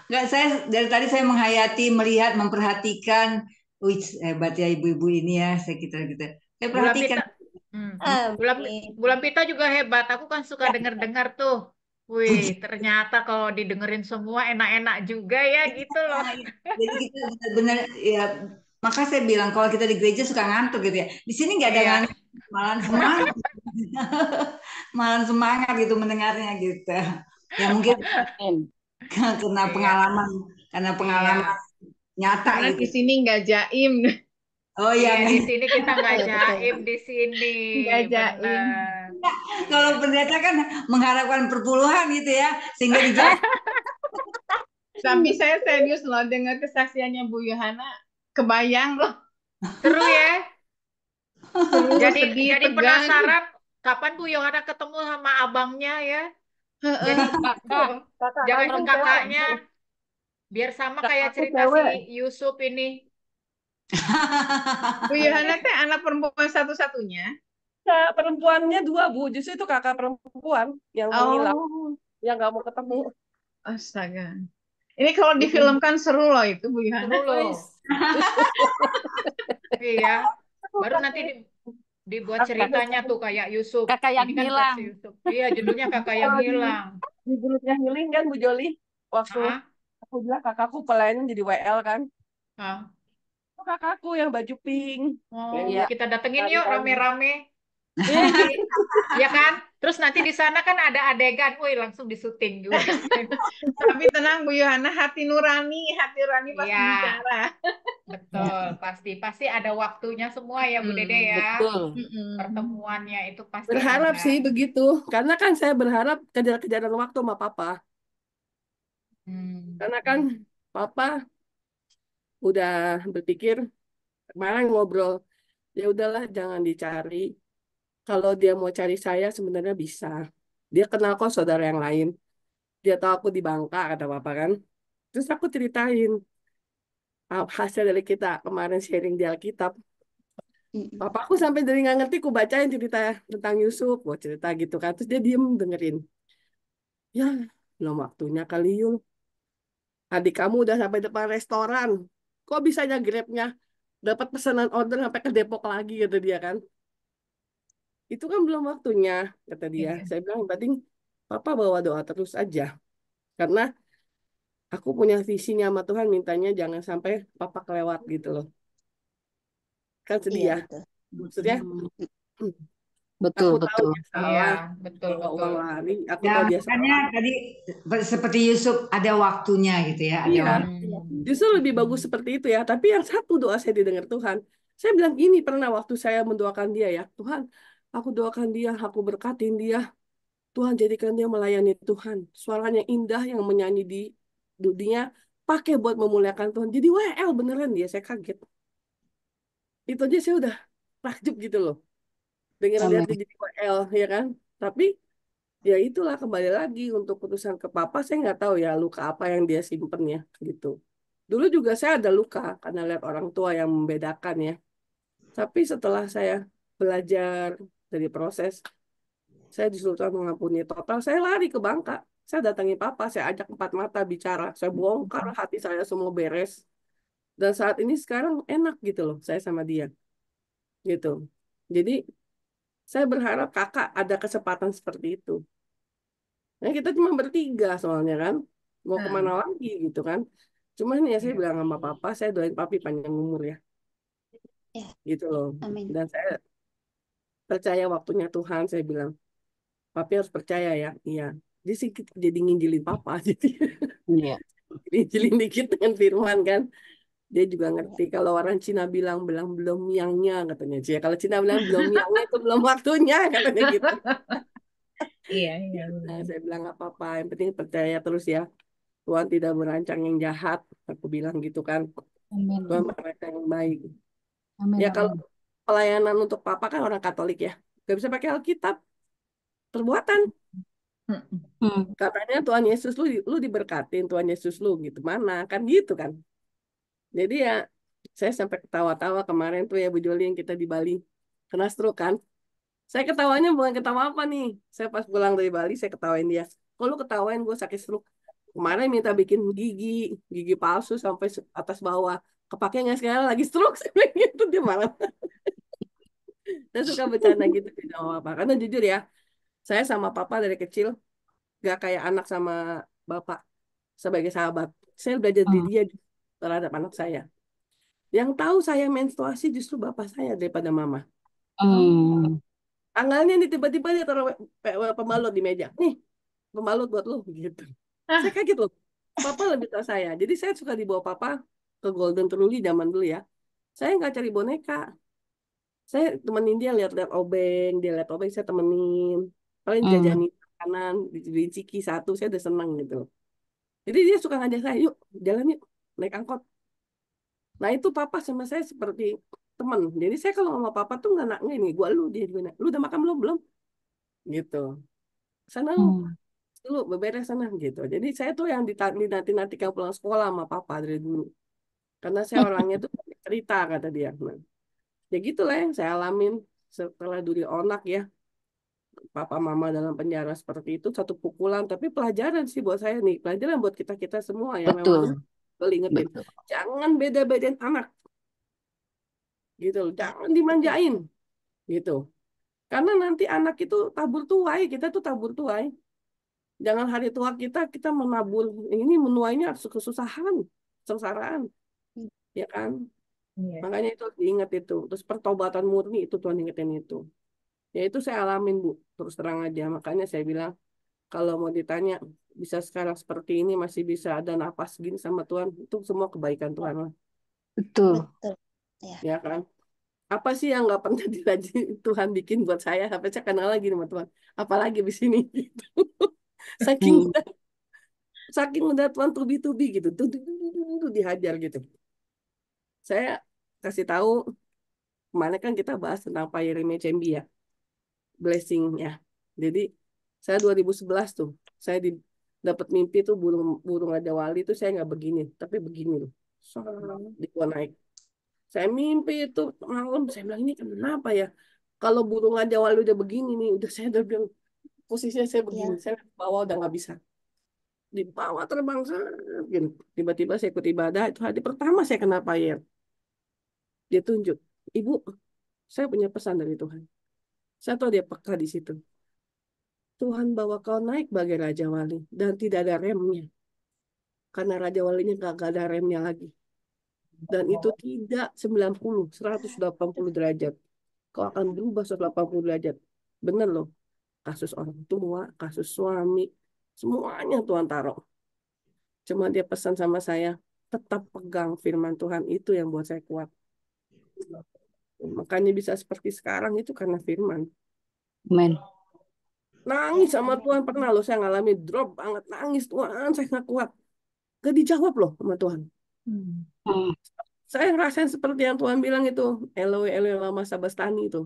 Nggak, saya dari tadi saya menghayati, melihat, memperhatikan. Wih, hebat ya ibu-ibu ini ya, saya kita gitu. Saya Bulan perhatikan. Pita. Bulan Pita juga hebat. Aku kan suka denger-dengar tuh. Wih, ternyata kalau didengerin semua enak-enak juga ya gitu loh. Jadi kita benar-benar ya, maka saya bilang kalau kita di gereja suka ngantuk gitu ya. Di sini nggak ada Iya. ngantuk, malah semangat, malah semangat gitu mendengarnya gitu. Ya mungkin karena Iya. pengalaman, karena pengalaman nyata Karena gitu. di sini nggak jaim. Oh Iya, ya, di sini kita nggak jaim di sini. Nggak jaim. Benar. kalau Iya. pendeta kan mengharapkan perpuluhan gitu ya, sehingga dijawab. Tapi saya serius loh dengar kesaksiannya Bu Yohana. Kebayang loh. Seru ya. Seru, Jadi sedih, jadi tegang. penasaran kapan Bu Yohana ketemu sama abangnya ya. Jadi Kakak jangan langsung cewek, kakaknya, Bu. biar sama kayak Kakakku cerita si cewek. Yusuf ini. Bu Yohana teh anak perempuan satu-satunya. Nah, perempuannya 2, Bu. Justru itu kakak perempuan yang menghilang, Oh, yang nggak mau ketemu. astaga. Ini kalau difilmkan seru loh itu Bu Seru Yohana. loh. Wis. Iya. Baru nanti dibuat ceritanya tuh kayak Yusuf. Kakak yang Ini kan hilang. versi Yusuf. Iya, judulnya Kakak yang Kalau hilang. di grupnya healing kan Bu Joli, waktu Hah? aku bilang kakakku pelayanan jadi WL kan, Hah? itu kakakku yang baju pink. Oh, Iya. kita datengin yuk Cari-cari. rame-rame. Nanti, ya kan? Terus nanti di sana kan ada adegan, woi langsung disuting juga. Tapi tenang Bu Yohana, hati nurani pasti Iya, bicara. betul. Pasti ada waktunya semua ya Bu Dede ya. Betul. Pertemuannya itu pasti Berharap ada. sih begitu, karena kan saya berharap kejar-kejaran waktu sama papa, Hmm. karena kan papa udah berpikir kemarin ngobrol, ya udahlah jangan dicari. Kalau dia mau cari saya sebenarnya bisa. Dia kenal kok saudara yang lain. Dia tahu aku di Bangka kata papa kan. Terus aku ceritain hasil dari kita kemarin sharing di Alkitab. Papaku sampai dari nggak ngerti, ku bacain cerita tentang Yusuf, gua cerita gitu kan. Terus dia diem dengerin. Ya, belum waktunya kali Yul. Adik kamu udah sampai depan restoran. Kok bisanya Grabnya dapat pesanan order sampai ke Depok lagi kata dia kan. Itu kan belum waktunya kata dia. Iya. Saya bilang penting papa bawa doa terus aja. Karena aku punya visinya sama Tuhan, mintanya jangan sampai papa kelewat gitu loh. Kan sedih Iya, ya. betul. Maksudnya Betul, aku tahu betul. dia Iya, salah, betul, bawa uang betul. lari. Aku Ya, tahu dia makanya salah. tadi seperti Yusuf ada waktunya gitu ya, ada Iya, waktu. justru lebih bagus seperti itu ya. Tapi yang satu doa saya didengar Tuhan. Saya bilang gini pernah waktu saya mendoakan dia ya. Tuhan, aku doakan dia, aku berkatin dia. Tuhan jadikan dia melayani Tuhan. Suaranya indah yang menyanyi di dunia. Pakai buat memuliakan Tuhan. Jadi WL beneran dia, saya kaget. Itu aja saya udah takjub gitu loh. Dengar lihat Amin. dia jadi WL, ya kan? Tapi ya itulah kembali lagi untuk putusan ke papa, saya nggak tahu ya luka apa yang dia simpen ya gitu. Dulu juga saya ada luka karena lihat orang tua yang membedakan ya. Tapi setelah saya belajar dari proses, saya disuruh Tuhan mengampuni total. Saya lari ke Bangka. Saya datangi Papa, saya ajak empat mata bicara. Saya bongkar hati saya semua beres. Dan saat ini sekarang enak gitu loh, saya sama dia. Gitu. Jadi saya berharap kakak ada kesempatan seperti itu. Nah, kita cuma bertiga soalnya kan. Mau kemana lagi gitu kan. Cuman ya saya bilang sama Papa, saya doain Papi panjang umur ya. Ya, Gitu loh. amin. Dan saya percaya waktunya Tuhan, saya bilang. Papi harus percaya ya. Iya. Dia sih jadi nginjilin Papa. Jadi Iya. nginjilin dikit dengan firman kan. Dia juga ngerti kalau orang Cina bilang belum miangnya katanya. Cia. Kalau Cina bilang belum miangnya itu belum waktunya katanya gitu. Iya, iya. Nah, saya bilang nggak apa-apa. Yang penting percaya terus ya. Tuhan tidak merancang yang jahat. Aku bilang gitu kan. Amin. Tuhan merancang yang baik. Amin. Ya kalau Amin. pelayanan untuk Papa kan orang Katolik ya. Gak bisa pakai Alkitab. Perbuatan. Katanya Tuhan Yesus lu diberkatin Tuhan Yesus lu gitu mana kan gitu kan. Jadi ya saya sampai ketawa-tawa kemarin tuh ya Bu Joli yang kita di Bali kena stroke kan. Saya ketawanya bukan ketawa apa nih. Saya pas pulang dari Bali saya ketawain dia. Kok lu ketawain gue sakit stroke. Kemarin minta bikin gigi palsu sampai atas bawah. Kepake nggak sekarang lagi stroke saya bilang gitu dia malah. Saya suka bercanda gitu tidak apa-apa. Karena jujur ya, saya sama Papa dari kecil gak kayak anak sama Bapak sebagai sahabat. Saya belajar dari dia terhadap anak saya. Yang tahu saya menstruasi justru bapak saya daripada mama. Tanggalnya nih tiba-tiba dia taruh pembalut di meja. Nih, pembalut buat lo gitu. Saya kaget loh. Papa lebih tahu saya. Jadi saya suka dibawa papa ke Golden Truly zaman dulu ya. Saya nggak cari boneka. Saya temenin dia lihat-lihat obeng, dia lihat obeng saya temenin. Paling jajanin makanan, dibeliin ciki satu, saya udah seneng gitu. Jadi dia suka ngajak saya, yuk jalan yuk, naik angkot. Nah itu papa sama saya seperti teman. Jadi saya kalau sama papa tuh nggak ini, gua lu dia juga, lu udah makan belum gitu. Sana lu beberes sana gitu. Jadi saya tuh yang dinanti kamu pulang sekolah sama papa dari dulu. Karena saya orangnya tuh cerita kata dia. Nah, ya gitulah yang saya alamin setelah duri onak ya. Papa mama dalam penjara seperti itu satu pukulan, tapi pelajaran sih buat saya nih, pelajaran buat kita semua ya. Memang betul ingetin, jangan beda-bedain anak, gitu, jangan dimanjain, gitu. Karena nanti anak itu tabur tuai, kita tuh tabur tuai. Jangan hari tua kita menabur ini menuainya kesusahan, kesengsaraan, ya kan? Makanya itu diingat itu. Terus pertobatan murni itu Tuhan ingetin itu. Ya itu saya alamin Bu, terus terang aja. Makanya saya bilang kalau mau ditanya bisa sekarang seperti ini masih bisa ada napas gini sama Tuhan, itu semua kebaikan Tuhan lah. Betul. Ya kan? Apa sih yang nggak pernah Tuhan bikin buat saya sampai saya kenal lagi sama Tuhan. Apalagi di sini gitu. Saking udah Tuhan tubi-tubi gitu. Tuh dihajar gitu. Saya kasih tahu kemarin kan kita bahas tentang Pak Yeremia Cembi ya. Blessing ya. Jadi saya 2011 tuh saya dapat mimpi tuh burung Raja Wali itu saya nggak begini tapi begini loh di gua naik saya mimpi itu malam saya bilang ini kenapa ya kalau burung Raja Wali udah begini nih udah saya udah bilang posisinya saya begini saya di bawah udah nggak bisa di bawah terbang gini tiba-tiba saya ikut ibadah itu hari pertama saya kena fire dia tunjuk ibu saya punya pesan dari Tuhan saya tahu dia peka di situ Tuhan bawa kau naik bagai Raja Wali dan tidak ada remnya. Karena Raja Walinya gak ada remnya lagi. Dan itu tidak 90, 180 derajat. Kau akan berubah 180 derajat. Bener loh. Kasus orang tua, kasus suami, semuanya Tuhan taruh. Cuma dia pesan sama saya, tetap pegang firman Tuhan itu yang buat saya kuat. Makanya bisa seperti sekarang itu karena firman. Amin. Nangis sama Tuhan pernah loh saya ngalami drop banget nangis Tuhan saya nggak kuat gak dijawab loh sama Tuhan saya ngerasain seperti yang Tuhan bilang itu Eloi Eloi lama sabachthani itu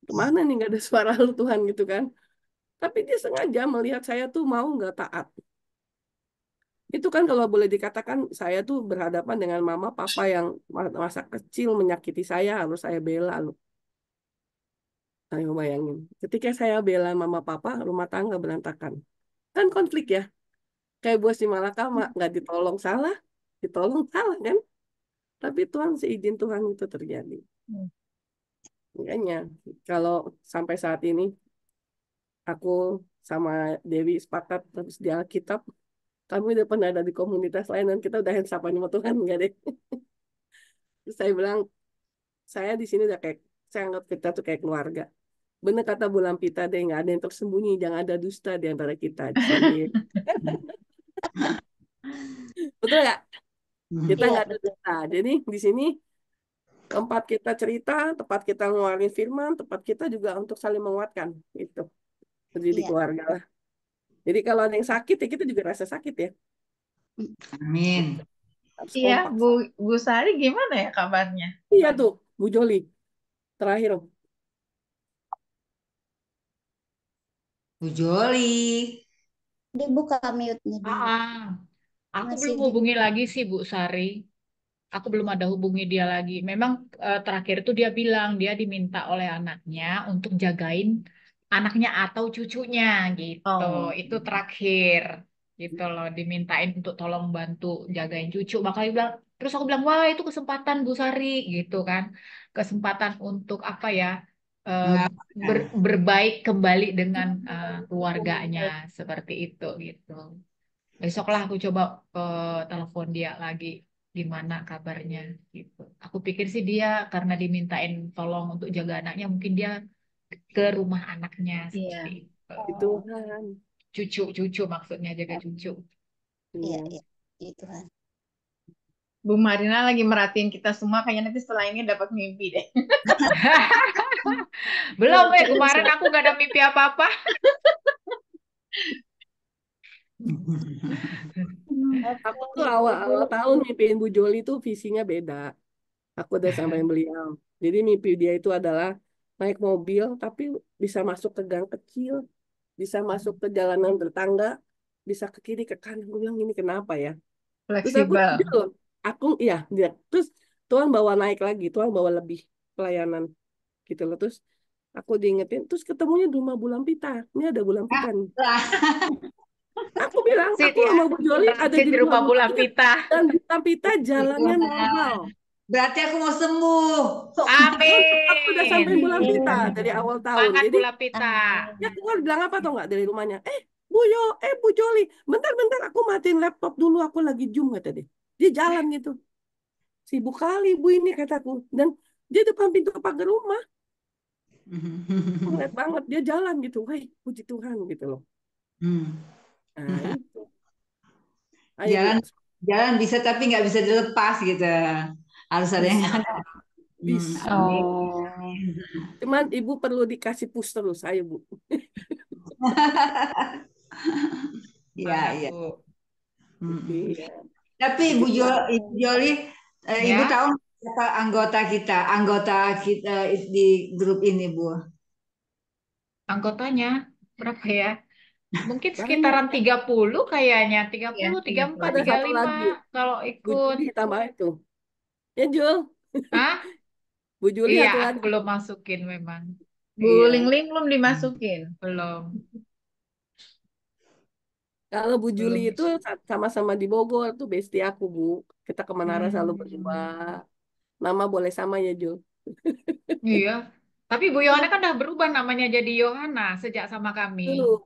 kemana nih nggak ada suara lu Tuhan gitu kan tapi dia sengaja melihat saya tuh mau nggak taat Itu kan kalau boleh dikatakan saya tuh berhadapan dengan mama papa yang masa kecil menyakiti saya, harus saya bela loh. Ayo bayangin. Ketika saya bela mama papa, rumah tangga berantakan. Kan konflik ya. Kayak buah si Malakama, nggak ditolong salah, ditolong salah kan? Tapi Tuhan seizin Tuhan itu terjadi. Makanya kalau sampai saat ini aku sama Dewi sepakat terus di Alkitab, kami udah pernah ada di komunitas lain dan kita udah hands up sama Tuhan enggak deh. Terus saya bilang, saya di sini udah kayak, saya anggap kita tuh kayak keluarga. Bener kata Bulan Pita deh, nggak ada yang tersembunyi, jangan ada dusta di antara kita. Sambil. Betul nggak? Kita Iya, nggak ada betul. dusta. Jadi di sini tempat kita cerita, tempat kita ngeluarin firman, tempat kita juga untuk saling menguatkan. Gitu. Jadi Iya. keluarga lah. Jadi kalau ada yang sakit, ya kita juga rasa sakit ya. Amin. Harus Iya, kompak. Bu Sari gimana ya kabarnya? Iya tuh, Bu Joli. Terakhir. Bu Joli. Dibuka mute-nya dulu. Aku Masih belum di hubungi lagi sih Bu Sari. Aku belum ada hubungi dia lagi. Memang terakhir itu dia bilang dia diminta oleh anaknya untuk jagain anaknya atau cucunya gitu. Oh. Itu terakhir gitu loh, dimintain untuk tolong bantu jagain cucu. Makanya bilang, terus aku bilang, wah itu kesempatan Bu Sari gitu kan. Kesempatan untuk apa ya? eh, berbaik kembali dengan keluarganya seperti itu gitu. Besoklah aku coba telepon dia lagi, gimana kabarnya gitu. Aku pikir sih dia karena dimintain tolong untuk jaga anaknya, mungkin dia ke rumah anaknya Iya. seperti itu. Tuhan. Cucu-cucu maksudnya jaga cucu. Iya, iya. Iya, Tuhan. Bu Marina lagi merhatiin kita semua, kayaknya nanti setelah ini dapat mimpi deh. Belum ya, kemarin aku gak ada mimpi apa-apa. Aku tuh awal-awal tahun mimpiin Bu Joli tuh visinya beda. Aku udah sampein beliau. Jadi mimpi dia itu adalah naik mobil tapi bisa masuk ke gang kecil, bisa masuk ke jalanan bertangga, bisa ke kiri ke kanan. Gue bilang ini kenapa ya? Terus aku Fleksibel. tidur loh. Aku iya, dia. Terus Tuhan bawa naik lagi, Tuhan bawa lebih pelayanan gitu loh. Terus aku diingetin, terus ketemunya di rumah Bulan Pita. Ini ada Bulan Pita nih. Aku bilang, aku sama Bu Joli ada di rumah Bulan Pita. Dan Bulan Pita jalannya normal. Berarti aku mau sembuh. Amin. Aku udah sampai Bulan Pita dari awal tahun. Semangat Jadi Bulan Pita. ya keluar bilang apa tau nggak dari rumahnya? Bu Joli, bentar-bentar aku matiin laptop dulu. Aku lagi Zoom kata dia. Dia jalan gitu. Sibuk kali Bu ini kataku. Dan dia depan pintu pagar rumah. Aku ngeliat banget dia jalan gitu. Wah, puji Tuhan gitu loh. Nah itu. Ayo, Jalan Bu. jalan bisa tapi nggak bisa dilepas gitu. Harus ada yang Bisa. ada. Bisa. Amin. Cuman Ibu perlu dikasih push terus, ayo Bu. Iya, iya. Iya. Tapi Ibu Joli, Ibu Ya. tahu siapa anggota kita di grup ini, Bu? Anggotanya berapa ya? Mungkin sekitaran 30 kayaknya. 30, 34, Ada satu 35 lagi. kalau Bu ikut. Juli tambah itu. Ya Jul. Hah? Bu Juli Iya, satu aku lagi. belum masukin memang. Bu Iya. Lingling belum dimasukin. Belum. Kalau Bu Juli Belum. itu sama-sama di Bogor tuh bestie aku, Bu. Kita ke Menara selalu berdua. Nama boleh sama ya, Jul. Iya. Tapi Bu Yohana kan udah berubah namanya jadi Yohana sejak sama kami. Dulu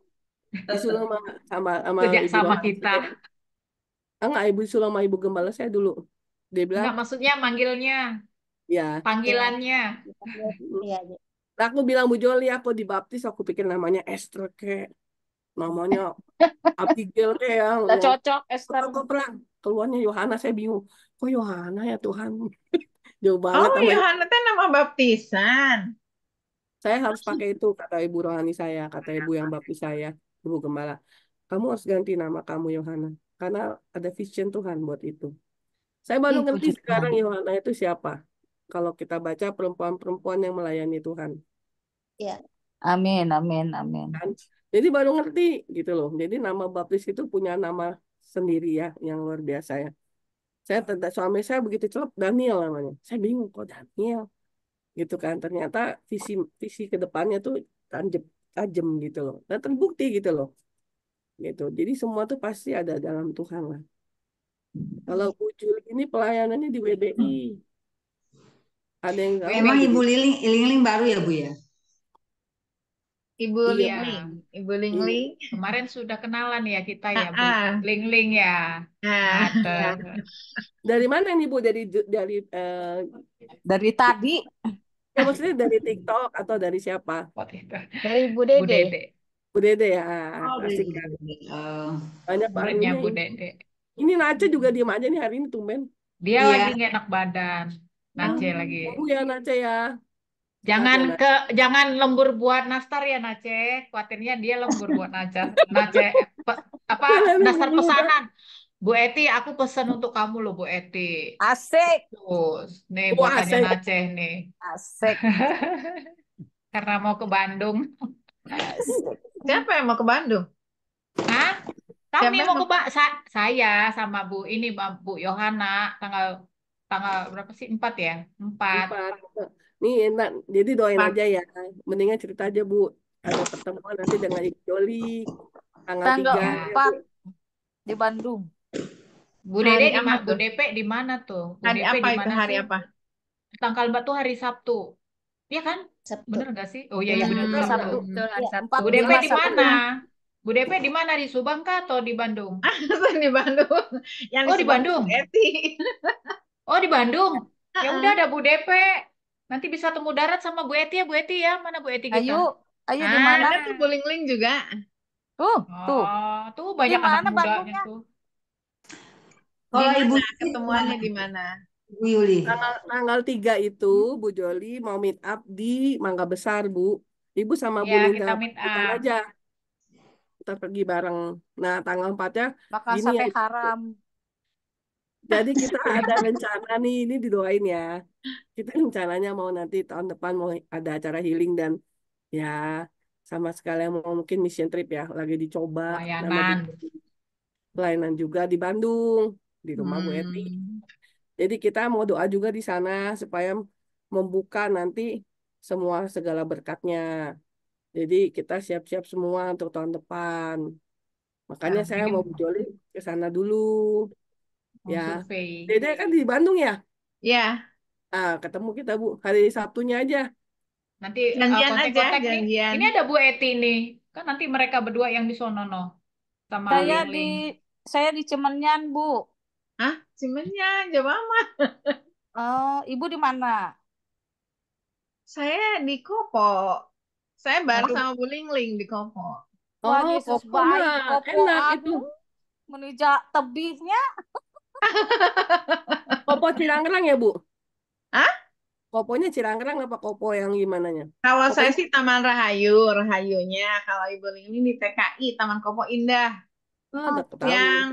disuruh sama Sejak Ibu sama Rohani kita. saya. Enggak, Ibu disuruh sama Ibu Gembala saya dulu. Dia bilang, Enggak, maksudnya manggilnya, ya. panggilannya. Iya, Nah, aku bilang Bu Joli, aku dibaptis, aku pikir namanya Esther kayak namanya Abigail kayak yang Udah cocok, Esther. perang. Keluarnya Yohana, saya bingung. Kok Yohana ya Tuhan? Jauh banget Oh, sama Yohana teh nama baptisan. saya harus pakai itu, kata Ibu Rohani saya, kata Ibu yang baptis saya, Ibu Gembala. Kamu harus ganti nama kamu Yohana, karena ada vision Tuhan buat itu. Saya baru ngerti puji sekarang Tuhan. Yohana itu siapa. Kalau kita baca perempuan-perempuan yang melayani Tuhan. Iya. Amin, amin, amin. Kan? Jadi baru ngerti gitu loh. Jadi nama baptis itu punya nama sendiri ya, yang luar biasa ya. Saya tentang suami saya begitu celup, Daniel namanya. Saya bingung kok Daniel gitu kan. Ternyata visi visi ke depannya tuh tajam tajam gitu loh. Dan terbukti gitu loh. Gitu. Jadi semua tuh pasti ada dalam Tuhan lah. Kalau Bu Juli ini pelayanannya di WBI. Ada yang tahu Memang nggak Ibu jadi? Liling baru ya Bu ya? Ibu Iya. Lingling, Ibu Lingling. Kemarin sudah kenalan ya kita ya, Bu. Ah, Ling-ling ya. ah. Mantap. Dari mana nih Bu? Dari tadi Ya maksudnya dari TikTok atau dari siapa? Dari Bu Bu Dede. Dede. Bu Dede ya, Oh, asik dari kan. oh. Banyak Muridnya barunya Bu ini. Dede. Ini Nace juga diem aja nih hari ini tumben. Dia Iya. lagi nggak enak badan. Nace lagi. Kamu ya Nace ya. Jangan Sehat ya, Nace. jangan lembur buat nastar ya Nace. Khawatirnya dia lembur buat Nace apa nastar pesanan. Bu Eti, aku pesan untuk kamu loh Bu Eti. asik, Terus, nih Wah, buatannya asik. Nace nih. asik, Karena mau ke Bandung. asik. Siapa yang mau ke Bandung? Hah? Siapa Kami yang mau mau? ke saya sama Bu ini Bu Yohana tanggal tanggal berapa sih? 4 ya? 4. 4. Nih enak. Jadi doain Empat. aja ya. Mendingan cerita aja Bu. Ada pertemuan nanti dengan Ibu Joli tanggal Tanggal 3 ya Bu. 4 di Bandung. Bu Hari Dede apa Bu tuh? DP di mana tuh? Bu Hari DP apa di itu? mana Hari sih? apa? Tanggal 4 tuh hari Sabtu. Iya kan? Sabtu. Bener nggak sih? Oh iya iya bener Betul, Sabtu. Sabtu, betul hari Ya, Sabtu. 4, Bu DP 5 di Sabtu. mana? Bu DP di mana? Di Subang kah atau di Bandung? Di Bandung. Yang di Oh di Subang Bandung. Bu Eti. Oh di Bandung. Ya udah Ah, ada Bu DP. Nanti bisa temu darat sama Bu Eti ya Bu Eti ya. Mana Bu Eti kita? Ayo di Ah, mana? ada tuh Bu Lingling juga. Tuh. oh tuh Di banyak anak mana mudanya Bandungnya? tuh. Di Kalau Ibu mana? Yuli di Ketemuannya mana? di mana? Ibu Yuli. Tanggal 3 itu Bu Joli mau meet up di Mangga Besar Bu. Ibu sama Bu Ya Linda kita meet Panjaitan up. aja. Kita pergi bareng. Nah tanggal 4-nya Makan gini sate ya. haram. Jadi kita ada rencana nih, ini didoain ya. Kita rencananya mau nanti tahun depan mau ada acara healing dan ya sama sekalian mau mungkin mission trip ya. Lagi dicoba nama Layanan. pelayanan juga di Bandung, di rumah Bu Eti. Hmm. Jadi kita mau doa juga di sana supaya membuka nanti semua segala berkatnya. Jadi kita siap-siap semua untuk tahun depan. Makanya saya Ini mau Joli ke sana dulu. mau Ya, survei. Dede kan di Bandung ya? Ya, Ah, ketemu kita Bu hari Sabtunya aja. Nanti janjian aja, kontak-kontak nih. janjian. Ini ada Bu Eti nih. Kan nanti mereka berdua yang di sono no. Sama Saya Ling-Ling. saya di Cemenyan, Bu. Hah? Cimennya jauh amat. Oh, Ibu di mana? Saya di Kopo. Saya bareng Aduh, sama Bu Lingling di Kopo. Wah, Oh, Yesus Kopo baik, mah Kopo enak itu. anu menijak tebihnya. Kopo Cirangrang ya Bu? Hah? Koponya Cirangrang apa Kopo yang gimananya? Kalau saya Koponya sih Taman Rahayu, Rahayunya. Kalau Ibu Lingling di TKI, Taman Kopo Indah. deket tahu. Yang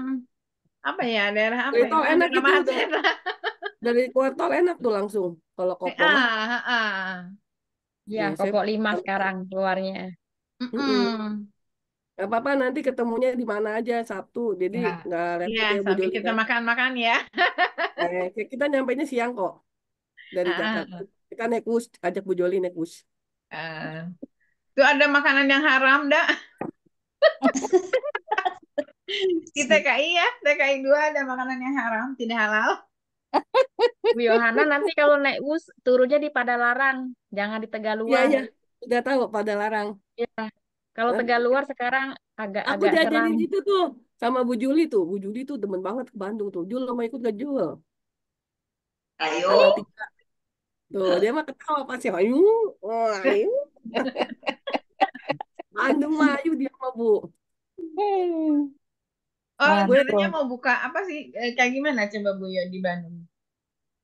apa ya, daerah apa Dari ya? tol enak Daerah itu udah. Mahasiswa. Dari keluar tol enak tuh langsung. Kalau Kopo mah. Ya, Ya, saya Kopo 5 sekarang keluarnya. Mm-mm. Gak apa-apa nanti ketemunya di mana aja Sabtu. Jadi ya. nggak repot Ya, ya Bu sampai Joli kita ya. makan-makan ya. Kita nyampainya siang kok dari Ah, Jakarta. Kita naik bus, ajak Bu Joli naik bus. Tuh ada makanan yang haram, dah. Di TKI ya, TKI 2 ada makanan yang haram, tidak halal. Bu Yohana nanti kalau naik bus turunnya di Padalarang, jangan di Iya, Tegaluar. iya. Udah tahu pada larang. Ya, kalau Nanti Tegaluar sekarang aku agak-agak seram. jajanin itu tuh sama Bu Juli tuh. Bu Juli tuh demen banget ke Bandung tuh. Jul mau ikut gak Jul? Ayo. Tanggal 3. Tuh, dia mah ketawa pasti. Ayo, ayo. Bandung mah ayo dia mah Bu. Oh, Gue rencananya mau buka apa sih? Kayak gimana coba Bu Yo di Bandung?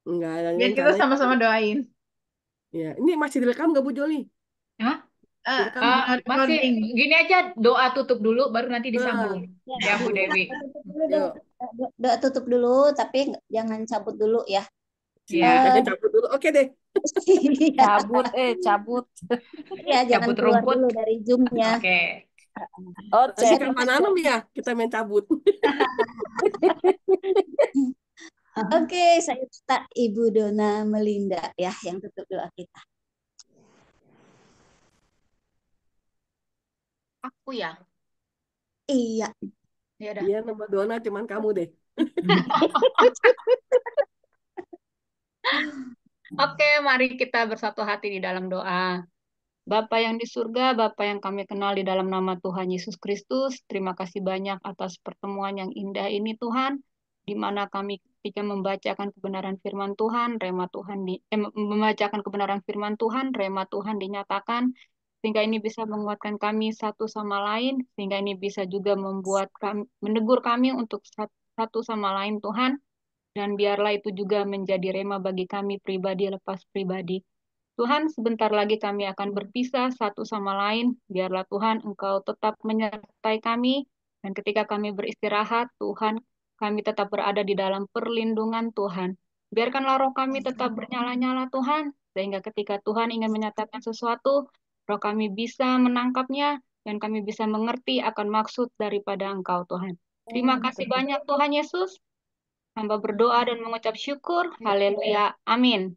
enggak ada Biar kita rencananya. sama-sama doain. Ya, ini masih direkam gak Bu Joli? Hah? Direkam. Masih Recording. gini aja doa tutup dulu baru nanti Nah, disambung. Ya Bu Dewi. yuk. Doa tutup dulu, tapi jangan cabut dulu ya. Ya. Jangan cabut dulu. Oke deh. Cabut, cabut. Ya, jangan Cabut keluar rumput. dulu dari Zoom-nya. Oke. Oke. Nanti kapan nanam ya kita main cabut. Oke, saya minta Ibu Dona Melinda ya yang tutup doa kita. Aku ya. Iya. Ya udah. Iya, nama Dona cuman kamu deh. Oke, mari kita bersatu hati di dalam doa. Bapa yang di surga, Bapa yang kami kenal di dalam nama Tuhan Yesus Kristus, terima kasih banyak atas pertemuan yang indah ini Tuhan, di mana kami ketika membacakan kebenaran firman Tuhan, membacakan kebenaran firman Tuhan, rema Tuhan dinyatakan, sehingga ini bisa menguatkan kami satu sama lain, sehingga ini bisa juga membuat kami, menegur kami untuk satu sama lain Tuhan, dan biarlah itu juga menjadi rema bagi kami pribadi lepas pribadi. Tuhan, sebentar lagi kami akan berpisah satu sama lain. Biarlah Tuhan Engkau tetap menyertai kami. Dan ketika kami beristirahat, Tuhan, kami tetap berada di dalam perlindungan Tuhan. Biarkanlah roh kami tetap bernyala-nyala Tuhan. Sehingga ketika Tuhan ingin menyatakan sesuatu, roh kami bisa menangkapnya. Dan kami bisa mengerti akan maksud daripada Engkau Tuhan. Terima kasih banyak Tuhan Yesus. Hamba berdoa dan mengucap syukur. Haleluya. Amin.